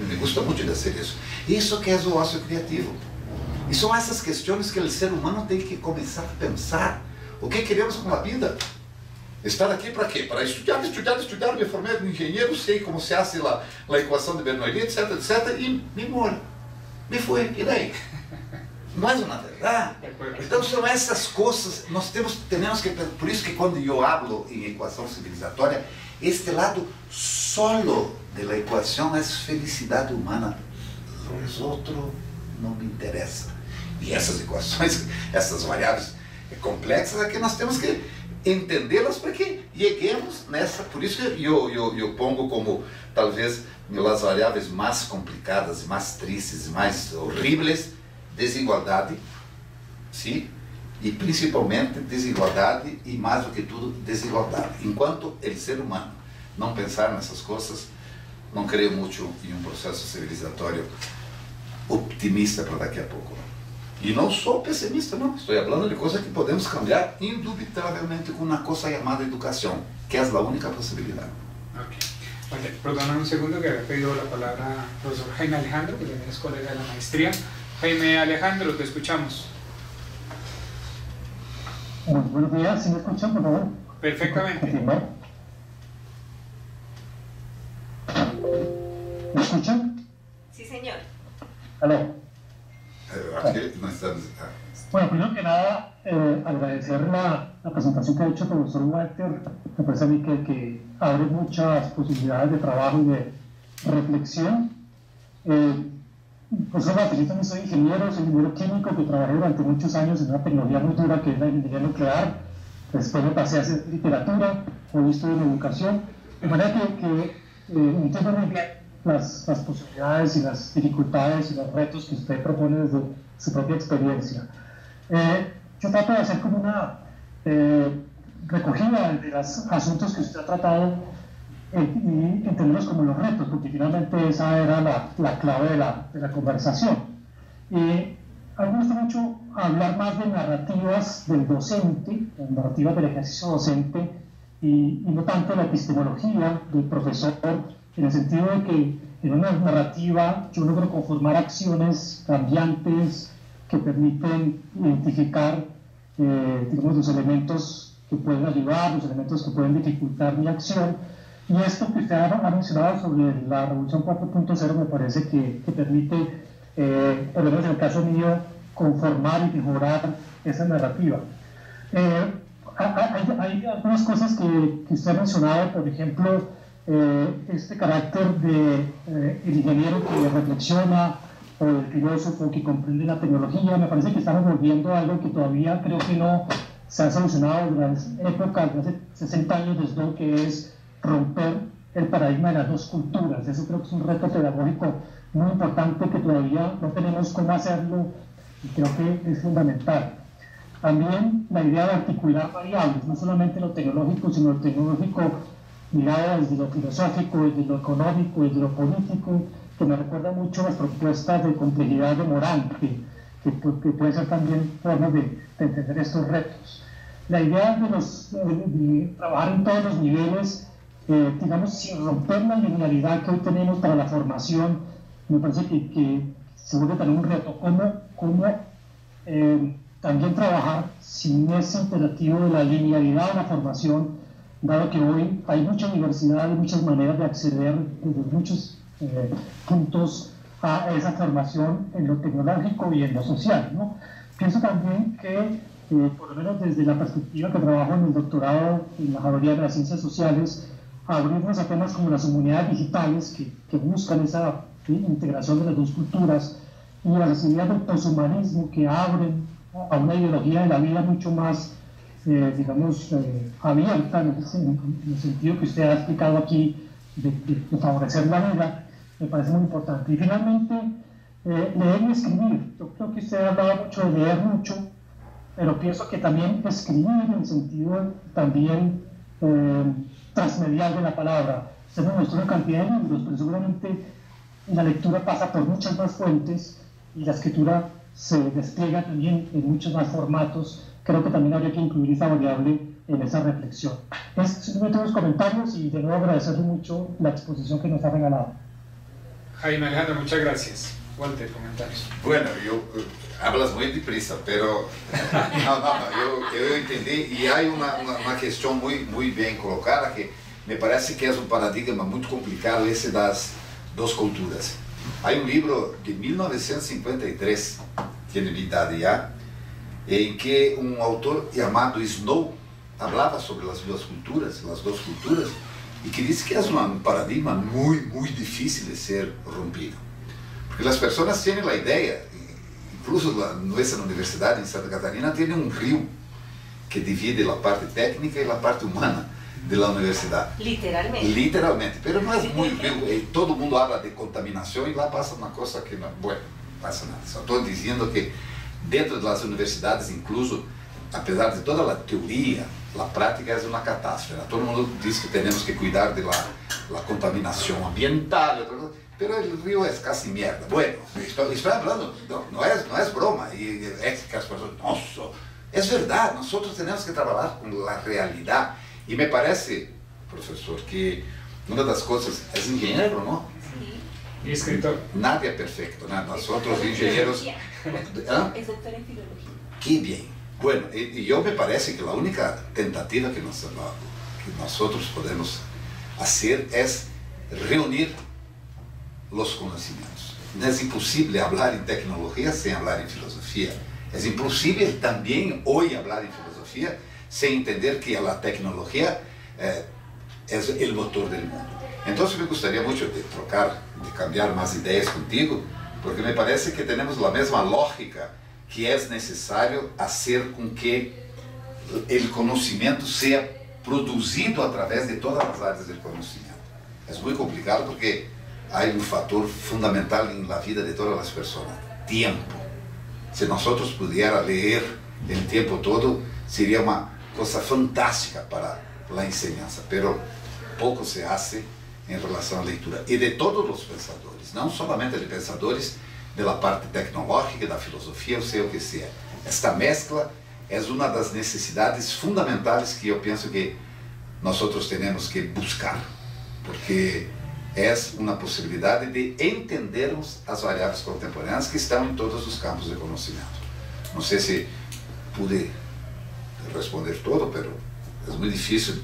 Me gusta muito de fazer isso. Isso que é o ócio criativo. E são essas questões que o ser humano tem que começar a pensar. O que queremos com a vida? Estar aqui para quê? Para estudar, me formei como engenheiro, sei como se faz a equação de Bernoulli, etc, e me morro. Me fui, e daí? Não é uma verdade? Então são essas coisas, nós temos que, por isso que quando eu hablo em equação civilizatória, este lado solo da equação é felicidade humana, os outros não me interessam. E essas equações, essas variáveis complexas, é que nós temos que entendê-las para que cheguemos nessa. Por isso que eu pongo como talvez as variáveis mais complicadas, mais tristes, mais horríveis: desigualdade, sim, e principalmente desigualdade e, mais do que tudo, desigualdade. Enquanto o ser humano não pensar nessas coisas, não creio muito em um processo civilizatório optimista para daqui a pouco. E não sou pessimista, não. Estou falando de coisas que podemos cambiar indubitavelmente com uma coisa chamada educação, que é a única possibilidade. Ok. Vale, perdona un segundo que había pedido la palabra al profesor Jaime Alejandro, que también es colega de la maestría. Jaime Alejandro, te escuchamos. Buenos días, ¿sí me escuchan, por favor? Perfectamente. ¿Me escuchan? Sí, señor. ¿Aló? Bueno, primero que nada, agradecer la presentación que ha hecho el profesor Walter. Me parece a mí que abre muchas posibilidades de trabajo y de reflexión. Profesor Walter, yo también soy ingeniero químico, que trabajé durante muchos años en una tecnología muy dura que es la ingeniería nuclear. Después me pasé a hacer literatura, hoy estudio en educación. De manera que entiendo muy bien las posibilidades y las dificultades y los retos que usted propone desde su propia experiencia. Yo trato de hacer como una recogida de los asuntos que usted ha tratado y entenderlos como los retos, porque finalmente esa era la clave de la conversación. A mí me gusta mucho hablar más de narrativas del docente, narrativas del ejercicio docente, y no tanto la epistemología del profesor, en el sentido de que en una narrativa yo logro conformar acciones cambiantes que permiten identificar digamos, los elementos que pueden ayudar, los elementos que pueden dificultar mi acción. Y esto que usted ha mencionado sobre la Revolución 4.0 me parece que permite, por lo menos en el caso mío, conformar y mejorar esa narrativa. Hay algunas cosas que usted ha mencionado, por ejemplo, este carácter de el ingeniero que reflexiona o el filósofo que comprende la tecnología. Me parece que estamos volviendo a algo que todavía creo que no se ha solucionado desde las épocas de hace 60 desde luego, que es romper el paradigma de las dos culturas. Eso creo que es un reto pedagógico muy importante que todavía no tenemos cómo hacerlo y creo que es fundamental. También la idea de articular variables, no solamente lo tecnológico, sino lo tecnológico mirado desde lo filosófico, desde lo económico, desde lo político, que me recuerda mucho las propuestas de complejidad de Morán, que puede ser también formas de entender estos retos. La idea de trabajar en todos los niveles, digamos, sin romper la linealidad que hoy tenemos para la formación, me parece que se vuelve también un reto. ¿Cómo también trabajar sin ese imperativo de la linealidad de la formación, dado que hoy hay mucha diversidad y muchas maneras de acceder desde muchos puntos a esa formación en lo tecnológico y en lo social, ¿no? Pienso también que, por lo menos desde la perspectiva que trabajo en el doctorado en la Facultad de las Ciencias Sociales, abrirnos a temas como las humanidades digitales que buscan esa integración de las dos culturas y las ideas del poshumanismo que abren a una ideología de la vida mucho más, digamos, abierta en el sentido que usted ha explicado aquí de favorecer la vida, me parece muy importante. Y finalmente, leer y escribir. Yo creo que usted ha hablado mucho de leer mucho, pero pienso que también escribir en el sentido también transmedial de la palabra. Usted nos mostró una cantidad de libros, pero seguramente la lectura pasa por muchas más fuentes y la escritura se despliega también en muchos más formatos. Creo que también habría que incluir esa variable en esa reflexión. Simplemente unos comentarios y de nuevo agradecerle mucho la exposición que nos ha regalado. Jaime Alejandro, muchas gracias. Walter, comentarios. Bueno, hablas muy deprisa, pero yo entendí y hay una cuestión muy bien colocada que me parece que es un paradigma muy complicado ese de las dos culturas. Hay un libro de 1953, tiene mi edad ya, en que un autor llamado Snow hablaba sobre las dos culturas, y que dice que es un paradigma muy difícil de ser rompido. Porque las personas tienen la idea, incluso nuestra universidad en Santa Catarina tiene un río que divide la parte técnica y la parte humana de la universidad. Literalmente, pero no es muy río. Todo el mundo habla de contaminación y lá pasa una cosa que no, bueno, pasa nada. Só estoy diciendo que dentro de las universidades, incluso, apesar de toda la teoría, la práctica es una catástrofe. Todo el mundo dice que tenemos que cuidar de la contaminación ambiental, pero el río es casi mierda. Bueno, estoy hablando, no es broma, y es que las personas, nossa, es verdad, nosotros tenemos que trabajar con la realidad. Y me parece, profesor, que una de las cosas es ingeniero, ¿no? Sí. Y escritor. Nadie es perfecto, ¿no? Nosotros ingenieros... ¿Ah? Es doctor en filología. Qué bien. Bueno, y yo me parece que la única tentativa que nosotros podemos hacer es reunir los conocimientos. No es imposible hablar en tecnología sin hablar en filosofía. Es imposible también hoy hablar en filosofía sin entender que la tecnología es el motor del mundo. Entonces me gustaría mucho de cambiar más ideas contigo, porque me parece que tenemos la misma lógica que es necesario hacer con que el conocimiento sea producido a través de todas las áreas del conocimiento. Es muy complicado porque hay un factor fundamental en la vida de todas las personas: tiempo. Si nosotros pudiéramos leer el tiempo todo, sería una cosa fantástica para la enseñanza, pero poco se hace en relación a la lectura. Y de todos los pensadores, no solamente de pensadores de la parte tecnológica, de la filosofía, o sea o que sea. Esta mezcla es una de las necesidades fundamentales que yo pienso que nosotros tenemos que buscar, porque es una posibilidad de entendermos las variables contemporáneas que están en todos los campos de conocimiento. No sé si pude responder todo, pero es muy difícil.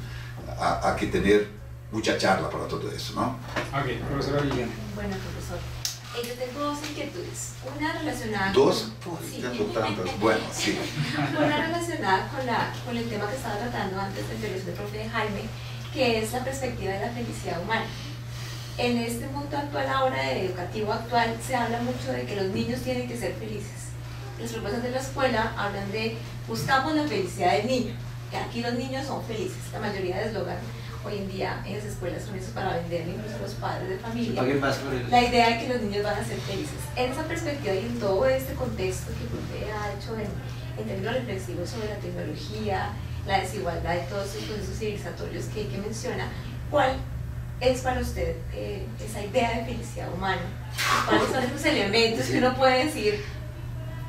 Hay que tener mucha charla para todo eso, ¿no? Ok, profesora Liliana. Bueno, profesor. Yo tengo dos inquietudes. Una relacionada ¿Dos? con... Sí. Tengo tantas. Bueno, sí. Una relacionada con el tema que estaba tratando antes de intervención del profe Jaime, que es la perspectiva de la felicidad humana. En este mundo actual, ahora educativo actual, se habla mucho de que los niños tienen que ser felices. Los profesores de la escuela hablan de buscamos la felicidad del niño, que aquí los niños son felices. La mayoría de eslogan hoy en día en las escuelas son esos para vender, incluso los padres de familia. La idea de que los niños van a ser felices. En esa perspectiva y en todo este contexto que usted ha hecho en términos reflexivos sobre la tecnología, la desigualdad y todos esos procesos civilizatorios que menciona, ¿cuál es para usted esa idea de felicidad humana? ¿Cuáles son esos elementos que uno puede decir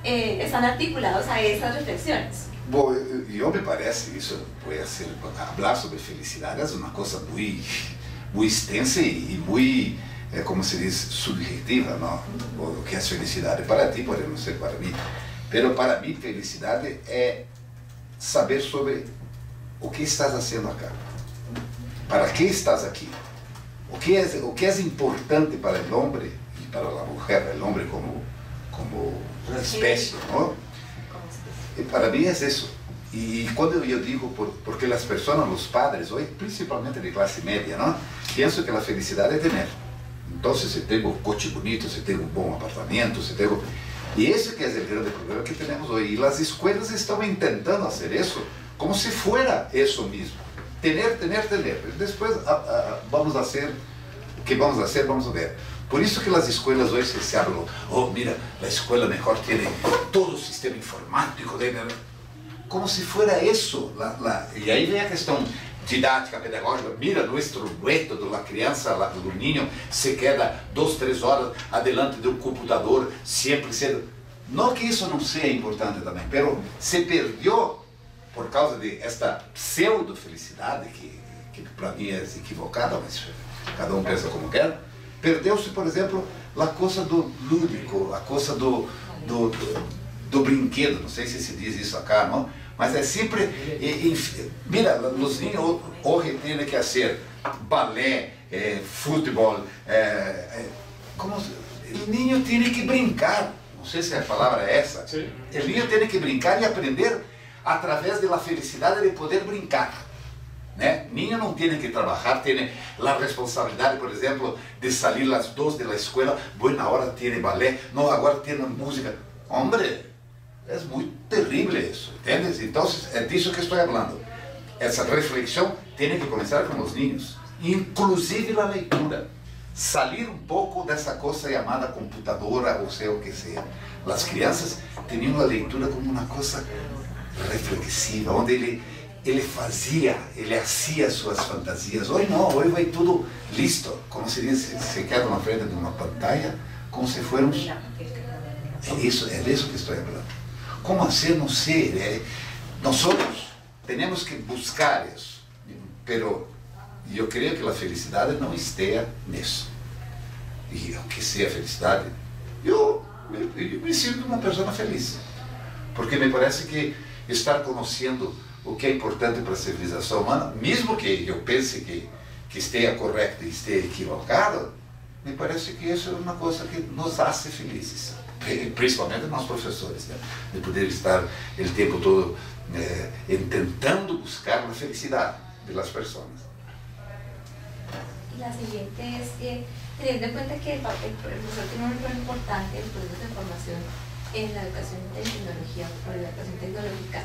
están articulados a esas reflexiones? Bom, eu me parece, isso pode ser, falar sobre felicidade é uma coisa muito extensa e muito, como se diz, subjetiva, não? O que é felicidade para ti pode não ser para mim. Mas para mim, felicidade é saber sobre o que estás fazendo acá. Para que estás aqui? O que é importante para o homem e para a mulher, o homem como espécie, não? Para mí es eso. Y cuando yo digo, porque las personas, los padres, hoy principalmente de clase media, ¿no? Pienso que la felicidad es tener. Entonces, si tengo un coche bonito, si tengo un buen apartamento, si tengo... Y ese que es el grande problema que tenemos hoy. Y las escuelas están intentando hacer eso, como si fuera eso mismo. Tener. Después vamos a hacer, ¿qué vamos a hacer? Vamos a ver. Por isso que as escolas hoje se hablam, oh, mira, a escola melhor tem todo o sistema informático, como se fuera isso. E aí vem a questão didática, pedagógica. Mira, nosso método, a criança, o niño se queda 2, 3 horas adelante do computador, sempre sendo... Não que isso não seja importante também, mas se perdeu por causa de esta pseudo-felicidade, que para mim é equivocada, mas cada um pensa como quer. Perdeu-se, por exemplo, a coisa do lúdico, a coisa do brinquedo, não sei se diz isso acá, não? Mas é sempre... mira, os ninhos hoje têm que fazer balé, futebol, o ninho tem que brincar, não sei se a palavra é essa. Sim. O ninho tem que brincar e aprender através da felicidade de poder brincar. Né? Niño não tem que trabalhar, tem a responsabilidade, por exemplo, de sair às 2 da escola, boa hora tem balé, não, agora tem música. Hombre, é muito terrível isso, entende? Então, é disso que estou falando. Essa reflexão tem que começar com os ninhos, inclusive a leitura. Sair um pouco dessa coisa chamada computadora, ou seja o que seja. As crianças tinham a leitura como uma coisa reflexiva, onde ele fazia suas fantasias. Hoje não, hoje vai tudo listo, como se diz, se queda na frente de uma pantalla, como se fôramos... É disso que estou falando. Como assim? Não sei. Nós temos que buscar isso, mas eu creio que a felicidade não esteja nisso. E o que seja felicidade, eu me sinto uma pessoa feliz, porque me parece que estar conhecendo o que é importante para a civilização humana, mesmo que eu pense que esteja correto e esteja equivocado, me parece que isso é uma coisa que nos faz felizes, principalmente nós professores, né? De poder estar o tempo todo tentando buscar a felicidade das pessoas. Y la siguiente es que, teniendo en cuenta que el profesor tiene un rol importante en el proceso de formación en la educación de tecnología, o la educación tecnológica,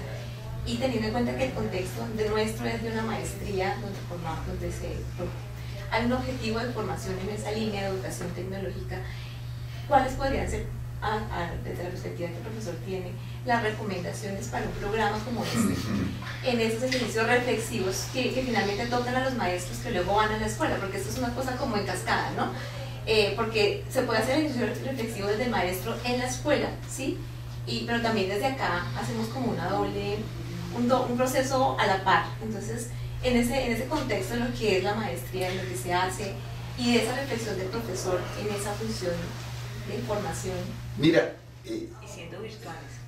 y teniendo en cuenta que el contexto de nuestro es de una maestría donde hay un objetivo de formación en esa línea de educación tecnológica, ¿cuáles podrían ser, desde la perspectiva que el profesor tiene, las recomendaciones para un programa como este, en esos ejercicios reflexivos que finalmente tocan a los maestros que luego van a la escuela? Porque esto es una cosa como en cascada, ¿no? Porque se puede hacer el ejercicio reflexivo desde el maestro en la escuela, ¿sí? Pero también desde acá hacemos como una doble, un proceso a la par. Entonces, en ese contexto de lo que es la maestría, de lo que se hace, y de esa reflexión del profesor en esa función de información. Mira, y siendo virtuales,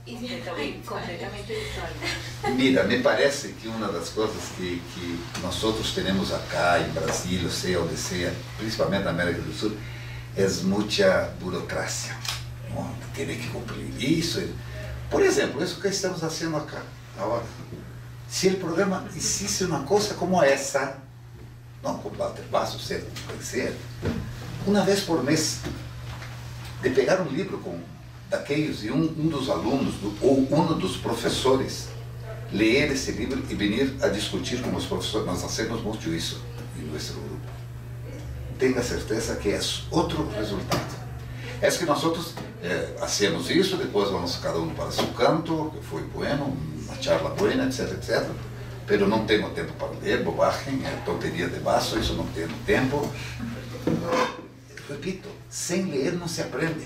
completamente virtuales. Mira, me parece que uma das coisas que nós temos acá em Brasil, seja onde seja, principalmente na América do Sul, es mucha burocracia, ¿no? Tiene que cumplir eso. Por ejemplo, eso que estamos haciendo acá ahora. Si el programa hiciese una cosa como esa, no con Walter Basso, ser, puede ser, una vez por mes, de pegar un libro com daqueles e um dos alunos ou um dos professores ler esse livro e vir a discutir com os professores. Nós hacemos muito isso em nosso grupo. Tenha certeza que é outro resultado. É que nós hacemos isso, depois vamos cada um para seu canto, que foi bueno, uma charla buena, etc, etc. Pero não tenho tempo para ler, bobagem, tonteria de baixo, isso não tenho tempo. Repito, sem ler não se aprende,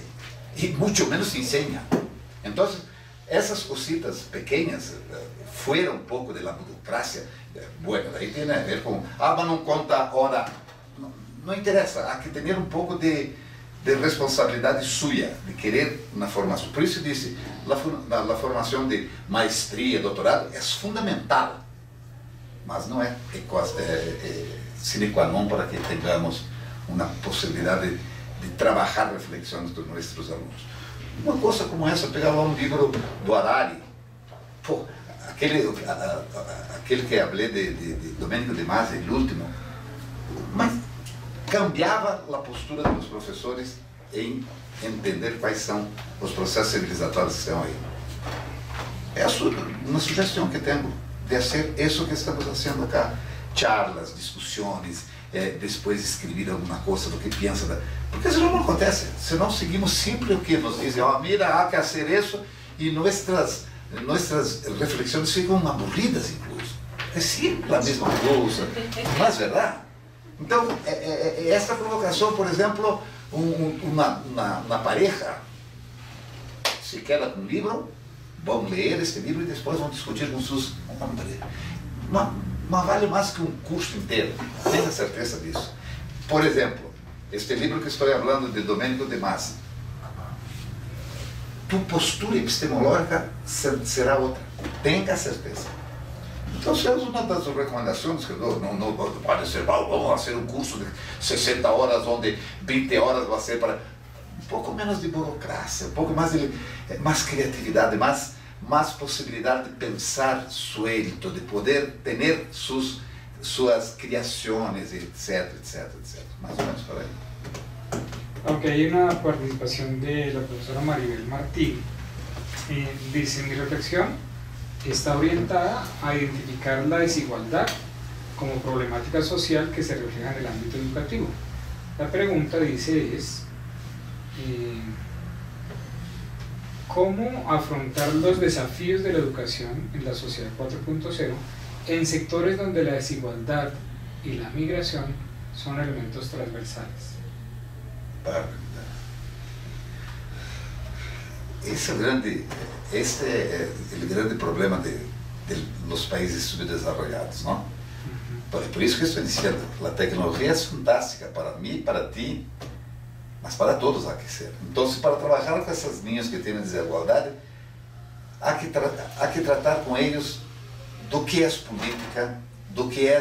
e muito menos se ensina. Então, essas cositas pequenas, fora um pouco da burocracia, bueno, daí tem a ver com, mas não conta a hora, não interessa, há que ter um pouco de responsabilidade sua, de querer na formação. Por isso disse, a formação de maestria, doutorado, é fundamental, mas não é sine qua non para que tenhamos uma possibilidade de trabalhar reflexões dos nossos alunos. Uma coisa como essa, pegava um livro do Harari, pô, aquele que eu falei de Domenico de Masi, o último, mas cambiava a postura dos professores em entender quais são os processos civilizatórios que estão aí. É uma sugestão que tenho de fazer isso que estamos fazendo acá, charlas, discussões, depois escrever alguma coisa do que pensa, porque senão não acontece, senão seguimos sempre o que nos dizem, mira, há que fazer isso, e nossas reflexões ficam aburridas incluso, é sempre a mesma coisa, não é verdade? Então, esta provocação, por exemplo, uma pareja se queda com um livro, vão ler este livro e depois vão discutir com seus homens. Mas vale mais que um curso inteiro, tenha certeza disso. Por exemplo, este livro que estou falando de Domenico de Masi, tua postura epistemológica será outra, tenha certeza. Então, essa é uma das recomendações que eu dou. Não pode ser, vamos fazer um curso de 60 horas, onde 20 horas vai ser para um pouco menos de burocracia, um pouco mais criatividade, mais possibilidade de pensar suelto, de poder ter suas criações, etc, etc, etc. Mais ou menos por aí. Aunque hay una participación de la profesora Maribel Martín, dice: mi reflexión está orientada a identificar la desigualdad como problemática social que se refleja en el ámbito educativo. La pregunta, dice, es ¿cómo afrontar los desafíos de la educación en la sociedad 4.0 en sectores donde la desigualdad y la migración son elementos transversales? Este é o grande problema de los países subdesarrollados, não? Por isso que estou dizendo, a tecnologia é fantástica para mim, para ti, mas para todos há que ser. Então, para trabalhar com essas linhas que têm desigualdade, há que tratar com eles do que é política, do que é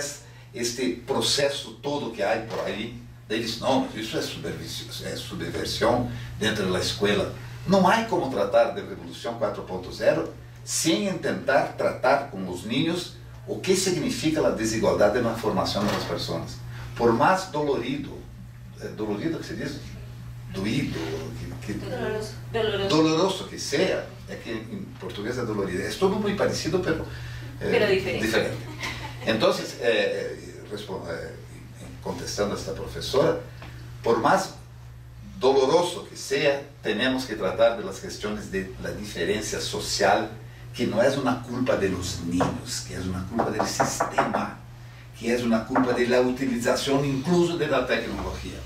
este processo todo que há por aí. Eles não, isso é subversão dentro da escola. Não há como tratar de Revolução 4.0 sem tentar tratar com os niños o que significa a desigualdade na formação das pessoas. Por mais dolorido que se diz, doloroso que seja, é que em português é dolorido. É tudo muito parecido, pero diferente. Então, contestando a esta professora, por mais doloroso que seja, temos que tratar das questões da diferença social, que não é uma culpa de los niños, que é uma culpa do sistema, que é uma culpa da utilização incluso da tecnologia.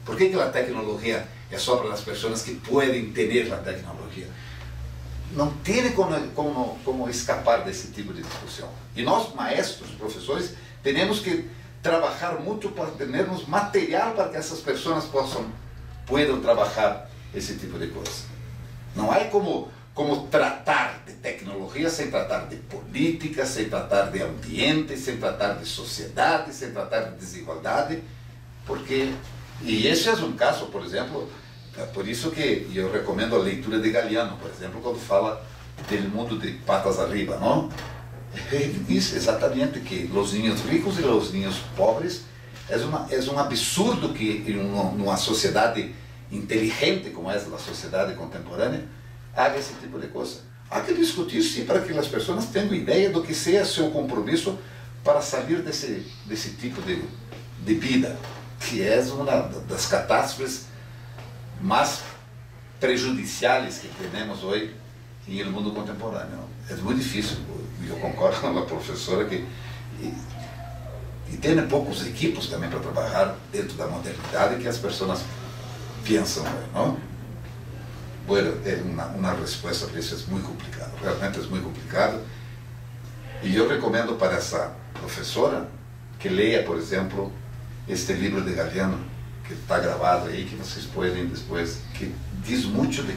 Por que a tecnologia é só para as pessoas que podem ter a tecnologia? Não tem como escapar desse tipo de discussão. E nós, maestros, professores, temos que trabalhar muito para termos material para que essas pessoas possam trabalhar esse tipo de coisa. Não há como tratar de tecnologia sem tratar de política, sem tratar de ambiente, sem tratar de sociedade, sem tratar de desigualdade, porque E esse é um caso, por exemplo, por isso que eu recomendo a leitura de Galeano, por exemplo, quando fala do mundo de patas arriba, não? Ele diz exatamente que os niños ricos e os niños pobres é um absurdo que em uma sociedade inteligente como é a sociedade contemporânea haga esse tipo de coisa. Há que discutir, sim, para que as pessoas tenham ideia do que seja seu compromisso para sair desse tipo de vida, que é uma das catástrofes mais prejudiciais que temos hoje no mundo contemporâneo. É muito difícil, eu concordo com a professora que e tem poucos equipos também para trabalhar dentro da modernidade que as pessoas pensam, não? Bueno, é uma resposta para isso é muito complicado, realmente é muito complicado. E eu recomendo para essa professora que leia, por exemplo, este livro de Galeano, que está gravado aí, que vocês podem depois, que diz muito de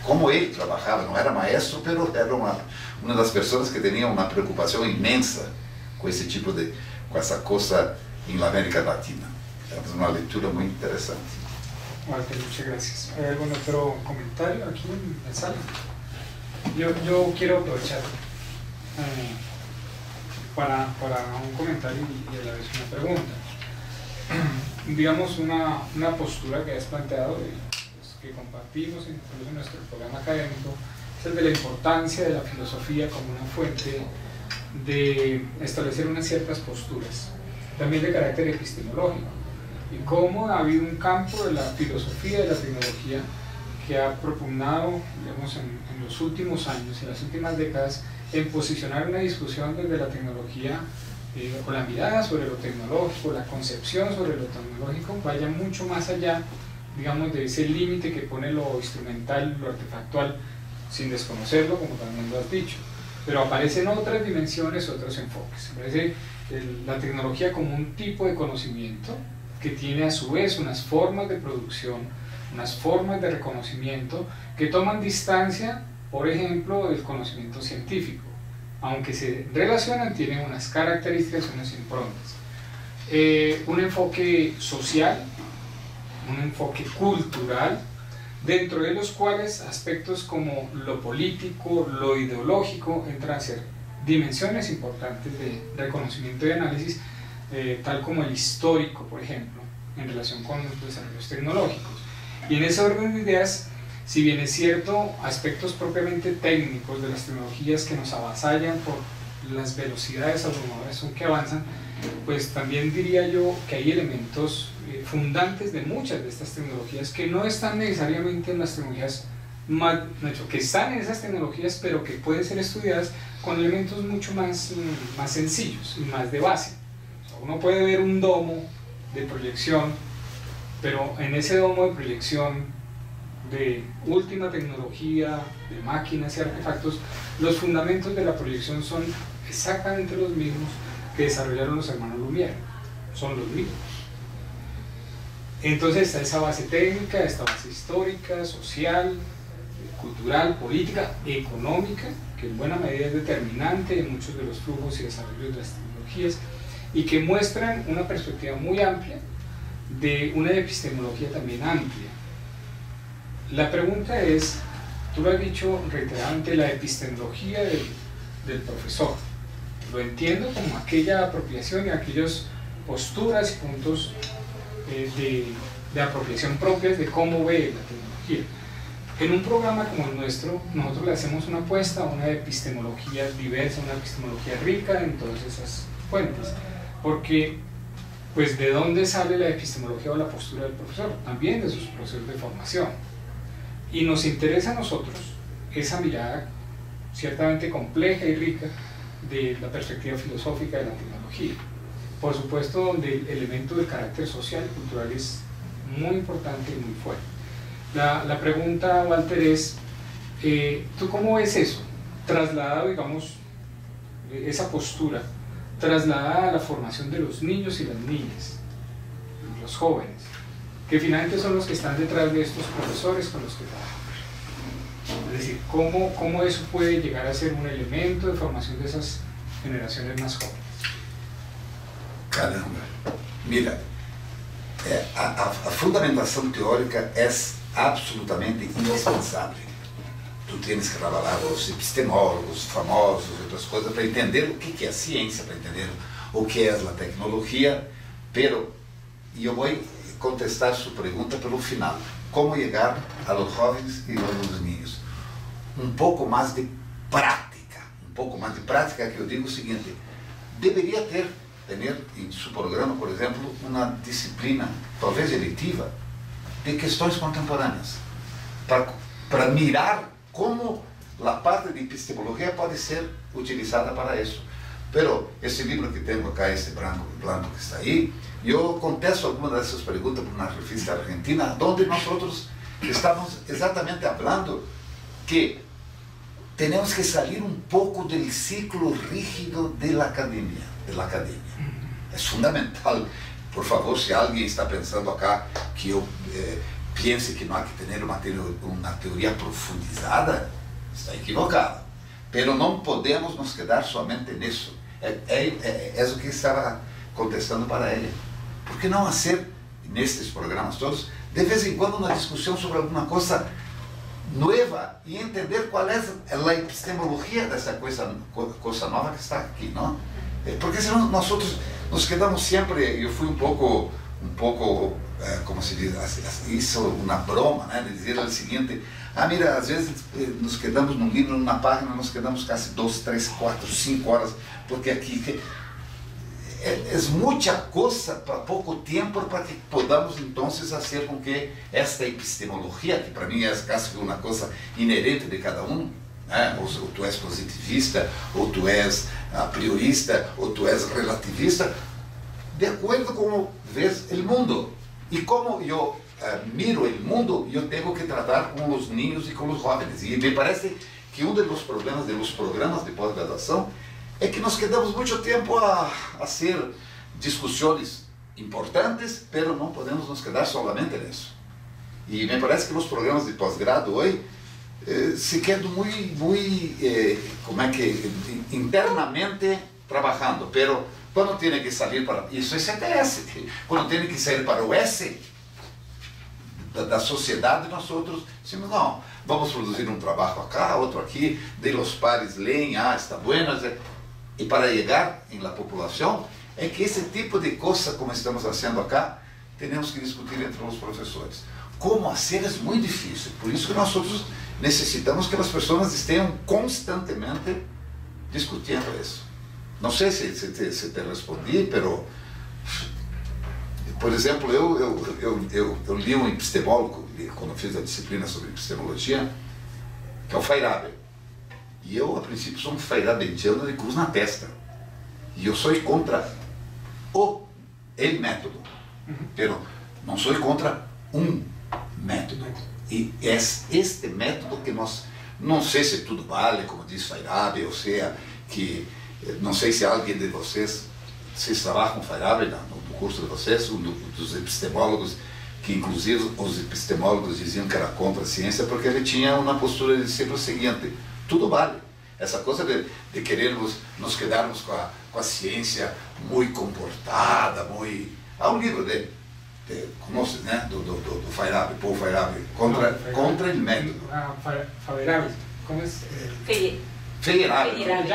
como ele trabalhava. Não era maestro, mas era uma das pessoas que tinha uma preocupação imensa com esse tipo com essa coisa na América Latina. É uma leitura muito interessante. Walter, muchas gracias. ¿Hay algún otro comentario aquí en la sala? Yo quiero aprovechar para un comentario y a la vez una pregunta. Digamos, una postura que has planteado y pues, que compartimos incluso en nuestro programa académico es el de la importancia de la filosofía como una fuente de establecer unas ciertas posturas, también de carácter epistemológico, y cómo ha habido un campo de la filosofía de la tecnología que ha propugnado, digamos, en los últimos años, en las últimas décadas, en posicionar una discusión desde la tecnología con la mirada sobre lo tecnológico, la concepción sobre lo tecnológico, vaya mucho más allá, digamos, de ese límite que pone lo instrumental, lo artefactual, sin desconocerlo, como también lo has dicho. Pero aparecen otras dimensiones, otros enfoques. Aparece la tecnología como un tipo de conocimiento que tiene a su vez unas formas de producción, unas formas de reconocimiento que toman distancia, por ejemplo, del conocimiento científico. Aunque se relacionan, tienen unas características, unas improntas. Un enfoque social, un enfoque cultural, dentro de los cuales aspectos como lo político, lo ideológico, entran a ser dimensiones importantes de reconocimiento y análisis, tal como el histórico, por ejemplo, en relación con los desarrollos tecnológicos. Y en ese orden de ideas, si bien es cierto, aspectos propiamente técnicos de las tecnologías que nos avasallan por las velocidades abrumadoras con que avanzan, pues también diría yo que hay elementos fundantes de muchas de estas tecnologías que no están necesariamente en las tecnologías que están en esas tecnologías, pero que pueden ser estudiadas con elementos mucho más sencillos y más de base. O sea, uno puede ver un domo de proyección, pero en ese domo de proyección de última tecnología, de máquinas y artefactos, los fundamentos de la proyección son exactamente los mismos que desarrollaron los hermanos Lumière, son los mismos. Entonces está esa base técnica, esta base histórica, social, cultural, política, económica, que en buena medida es determinante en muchos de los flujos y desarrollos de las tecnologías, y que muestran una perspectiva muy amplia de una epistemología también amplia. La pregunta es, tú lo has dicho reiteradamente, la epistemología del profesor. Lo entiendo como aquella apropiación y aquellas posturas y puntos de apropiación propias de cómo ve la tecnología. En un programa como el nuestro, nosotros le hacemos una apuesta a una epistemología diversa, una epistemología rica en todas esas fuentes, porque pues ¿de dónde sale la epistemología o la postura del profesor? También de sus procesos de formación. Y nos interesa a nosotros esa mirada ciertamente compleja y rica de la perspectiva filosófica de la tecnología. Por supuesto, donde el elemento del carácter social y cultural es muy importante y muy fuerte. La pregunta, Walter, es, ¿tú cómo ves eso? Trasladado, digamos, esa postura, trasladada a la formación de los niños y las niñas, los jóvenes, que finalmente son los que están detrás de estos profesores con los que trabajamos. Es decir, ¿cómo eso puede llegar a ser un elemento de formación de esas generaciones más jóvenes? Caramba, mira, a fundamentação teórica é absolutamente indispensável. Tu tens que trabalhar os epistemólogos famosos e outras coisas para entender o que é a ciência, para entender o que é a tecnologia, pero eu vou contestar sua pergunta pelo final. Como chegar a los jovens e a los niños? Um pouco mais de prática, que eu digo o seguinte, deveria ter em seu programa, por exemplo, uma disciplina, talvez eletiva, de questões contemporâneas, para mirar como a parte de epistemologia pode ser utilizada para isso. Pero esse livro que tenho acá, esse branco que está aí, eu contesto algumas dessas perguntas por uma revista argentina, onde nós estamos exatamente falando que temos que sair um pouco do ciclo rígido da academia. É fundamental. Por favor, se alguém está pensando acá que eu pense que não há que ter uma teoria profundizada, está equivocado. Pero não podemos nos quedar somente nisso. É o que estava contestando para ele. Por que não fazer, nestes programas todos, de vez em quando uma discussão sobre alguma coisa nova e entender qual é a epistemologia dessa coisa nova que está aqui, não? Porque senão nós nos quedamos sempre, eu fui um pouco, como se diz, isso uma broma, né, de dizer o seguinte, mira, às vezes nos quedamos num livro, numa página, nos quedamos quase 2, 3, 4, 5 horas, porque aqui é muita coisa para pouco tempo para que podamos então fazer com que esta epistemologia, que para mim é quase uma coisa inerente de cada um, né? Ou tu és positivista, ou tu és a priorista, ou tu és relativista, de acordo com como vês o mundo. E como eu miro o mundo, eu tenho que tratar com os niños e com os jovens. E me parece que um dos problemas dos programas de pós-graduação é que nos quedamos muito tempo a fazer discussões importantes, mas não podemos nos quedar solamente nisso. E me parece que os programas de pós-grado hoje se quedam muito, como é que, internamente trabalhando, pero quando tem que sair para, isso é CTS, quando tem que sair para o S da sociedade, nós outros decimos, não, vamos produzir um trabalho acá, outro aqui, de los pares leem, está bueno, e para chegar na população, é que esse tipo de coisa, como estamos fazendo acá, temos que discutir entre os professores. Como fazer é muito difícil, por isso que nós outros necessitamos que as pessoas estejam constantemente discutindo isso. Não sei se te respondi, pero, por exemplo, eu li um epistemólogo, quando fiz a disciplina sobre epistemologia, que é o Feyerabend. E eu, a princípio, sou um feirabendiano de cruz na testa. E eu sou contra o método, pero não sou contra um método. E é este método que nós, não sei se tudo vale, como diz Feyerabend, ou seja, que não sei se alguém de vocês trabalha com Feyerabend no curso de vocês, um dos epistemólogos, que inclusive os epistemólogos diziam que era contra a ciência, porque ele tinha uma postura de sempre o seguinte: tudo vale. Essa coisa de querermos nos quedarmos com a ciência muito comportada, muito... Há um livro dele, conhece, né? Do Feyerabend, Paul Feyerabend, contra o método. Feyerabend, como é? Feyerabend,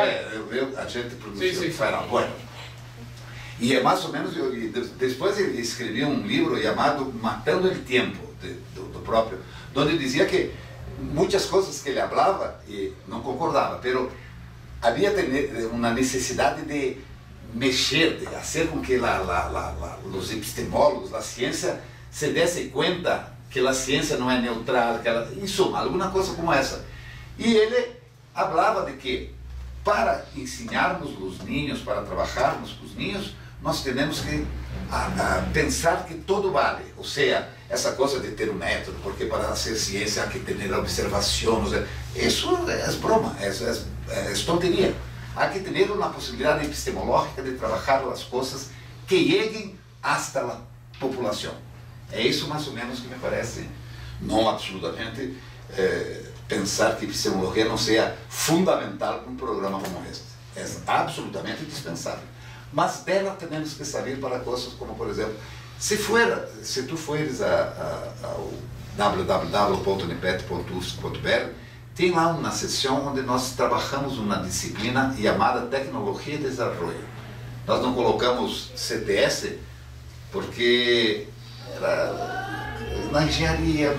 a gente pronuncia Feyerabend. Bueno. E é mais ou menos, depois ele escreveu um livro chamado Matando o Tempo, do próprio, onde dizia que muitas coisas que ele falava e não concordava, pero havia uma necessidade de mexer, de fazer com que os epistemólogos, a ciência, se dessem conta que a ciência não é neutral, que ela, em suma, alguma coisa como essa. E ele falava de que para ensinarmos os ninhos, para trabalharmos com os ninhos, nós temos que pensar que tudo vale, ou seja, essa coisa de ter um método, porque para fazer ciência há que ter observações, isso é broma, é tonteria. Há que ter uma possibilidade epistemológica de trabalhar as coisas que cheguem hasta a população. É isso mais ou menos que me parece, não absolutamente, pensar que epistemologia não seja fundamental para um programa como este. É absolutamente indispensável. Mas dela temos que saber para coisas como, por exemplo, Se tu fores ao www.nipet.ufsc.br, tem lá uma seção onde nós trabalhamos uma disciplina chamada Tecnologia e Desenvolvimento. Nós não colocamos CTS porque era na engenharia,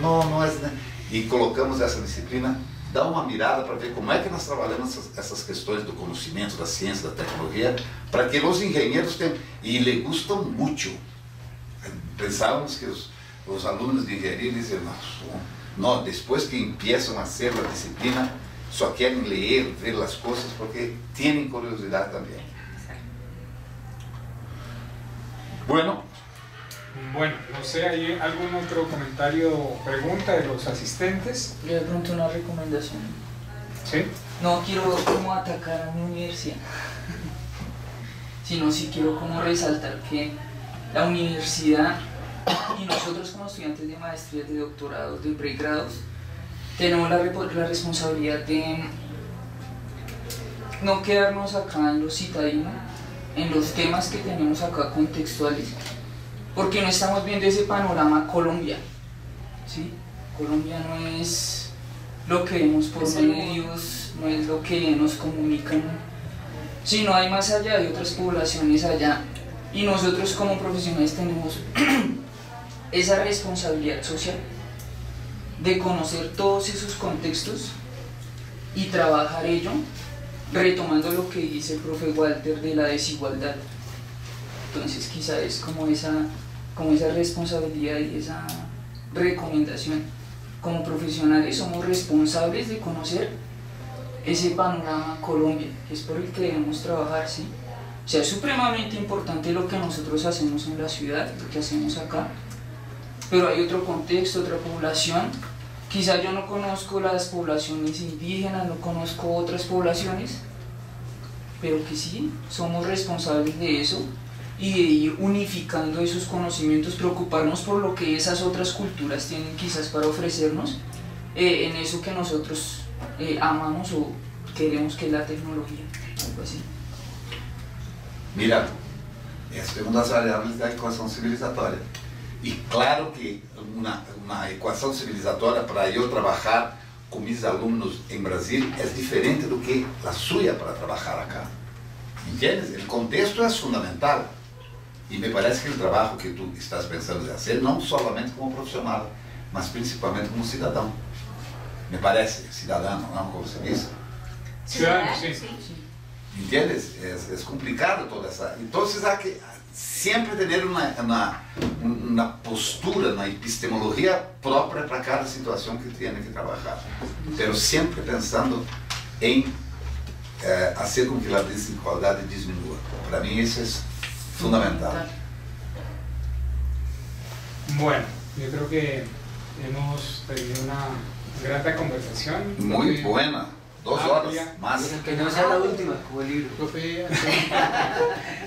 e colocamos essa disciplina. Dá uma mirada para ver como é que nós trabalhamos essas questões do conhecimento, da ciência, da tecnologia, para que os engenheiros tenham, e lhe gustam muito. Pensávamos que os alunos de engenharia diziam, não, depois que empiezam a ser a disciplina, só querem ler, ver as coisas, porque têm curiosidade também. Bueno, no sé, ¿hay algún otro comentario o pregunta de los asistentes? Yo de pronto una recomendación. ¿Sí? No quiero como atacar a mi universidad, sino sí quiero como resaltar que la universidad y nosotros como estudiantes de maestrías, de doctorados, de pregrados, tenemos la responsabilidad de no quedarnos acá en lo citadino, en los temas que tenemos acá contextuales, porque no estamos viendo ese panorama Colombia, ¿sí? Colombia no es lo que vemos por medios, no es lo que nos comunican, sino hay más allá, hay otras poblaciones allá, y nosotros como profesionales tenemos esa responsabilidad social de conocer todos esos contextos y trabajar ello, retomando lo que dice el profe Walter de la desigualdad. Entonces quizá es como esa responsabilidad y esa recomendación. Como profesionales somos responsables de conocer ese panorama Colombia, que es por el que debemos trabajar, ¿sí? O sea, es supremamente importante lo que nosotros hacemos en la ciudad, lo que hacemos acá, pero hay otro contexto, otra población. Quizá yo no conozco las poblaciones indígenas, no conozco otras poblaciones, pero que sí, somos responsables de eso y de ir unificando esos conocimientos, preocuparnos por lo que esas otras culturas tienen quizás para ofrecernos en eso que nosotros amamos o queremos, que es la tecnología, algo así. Mira, essa é uma das variáveis da equação civilizatória. E claro que uma equação civilizatória para eu trabalhar com meus alunos em Brasil é diferente do que a sua para trabalhar acá. Entendes? O contexto é fundamental. E me parece que o trabalho que tu estás pensando em fazer, não somente como profissional, mas principalmente como cidadão. Me parece, cidadão, não como se diz? Ciudadano, sí. ¿Entiendes? Es complicado toda esa. Entonces hay que siempre tener una postura, una epistemología propia para cada situación que tiene que trabajar, pero siempre pensando en hacer con que la desigualdad disminúa. Para mí eso es fundamental. Bueno, yo creo que hemos tenido una grata conversación. Muy buena. 2 horas, más. Que no sea la última, como el libro. Profe,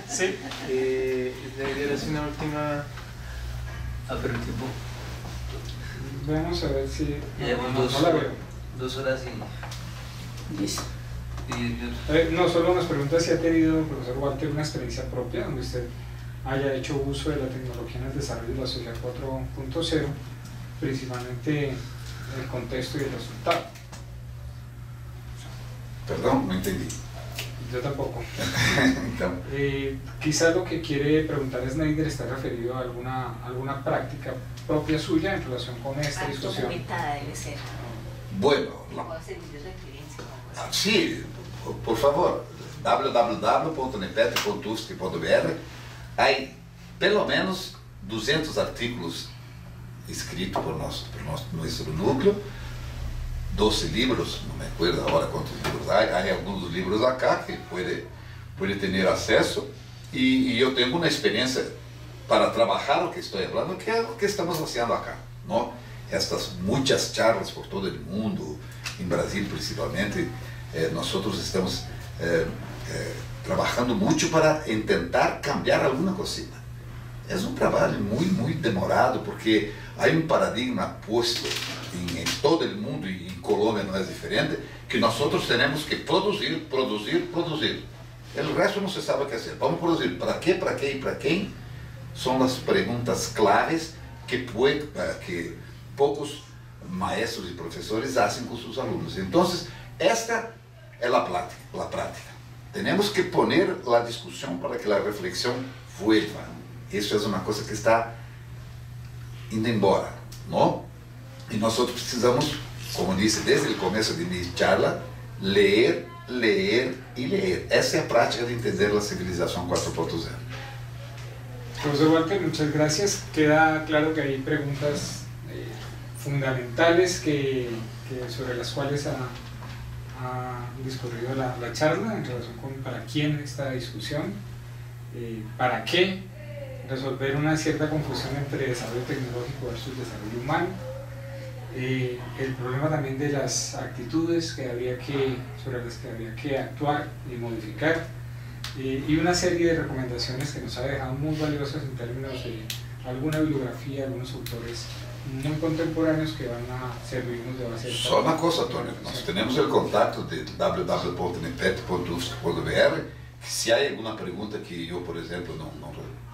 Sí. la idea es una última... pero el tiempo. Vamos a ver si... Llevamos no la veo. 2 horas y 10 minutos. No, solo nos pregunta si ha tenido, profesor Walter, una experiencia propia donde usted haya hecho uso de la tecnología en el desarrollo de la sociedad 4.0, principalmente en el contexto y el resultado. Perdón, no entendí. Yo tampoco. Entonces, Quizás lo que quiere preguntar Snyder está referido a alguna práctica propia suya en relación con esta discusión. Documentada debe ser. bueno, Puede servir de referencia o algo así. sí, por favor, www.nipet.ufsc.br, hay pelo menos 200 artículos escritos por nuestro núcleo, 12 libros, no me acuerdo ahora cuántos libros hay algunos libros acá que puede tener acceso, y yo tengo una experiencia para trabajar lo que estoy hablando, que es lo que estamos haciendo acá, ¿no? Estas muchas charlas por todo el mundo, en Brasil principalmente, nosotros estamos trabajando mucho para intentar cambiar alguna cosita. Es un trabajo muy demorado, porque hay un paradigma puesto en todo el mundo, y en Colombia no es diferente, que nosotros tenemos que producir. El resto no se sabe qué hacer. Vamos a producir. ¿Para qué? ¿Para qué? ¿Y para quién? son las preguntas claves que pocos maestros y profesores hacen con sus alumnos. Entonces, esta es la práctica. Tenemos que poner la discusión para que la reflexión vuelva. Eso es una cosa que está indo embora, ¿no? Y nosotros precisamos, como dice desde el comienzo de mi charla, leer, leer y leer. Esa es la práctica de entender la civilización 4.0. Profesor Walter, muchas gracias. Queda claro que hay preguntas fundamentales sobre las cuales ha discurrido la charla en relación con para quién esta discusión, para qué resolver una cierta confusión entre desarrollo tecnológico versus desarrollo humano, el problema también de las actitudes sobre las que habría que actuar y modificar, y una serie de recomendaciones que nos ha dejado muy valiosas en términos de alguna bibliografía, algunos autores muy contemporáneos que van a servirnos de base. Só una cosa, Antonio, nós tenemos el contacto de www.nepet.ufsc.br. Si hay alguna pregunta que yo, por ejemplo, no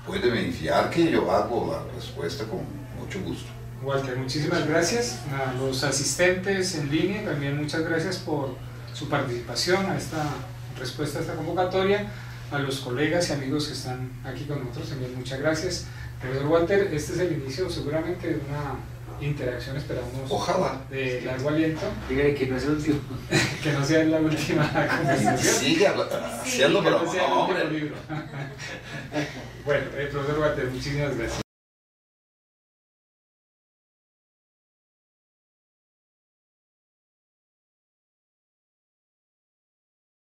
puede me enviar, que yo hago la respuesta con mucho gusto. Walter, muchísimas gracias. A los asistentes en línea también muchas gracias por su participación a esta respuesta a esta convocatoria. A los colegas y amigos que están aquí con nosotros también muchas gracias. Profesor Walter, este es el inicio seguramente de una interacción, esperamos, ojalá, de largo aliento. Dígale que no es el último. Que no sea la última conversación. Sigue haciendo, pero no sea el último libro. Bueno, profesor Walter, muchísimas gracias.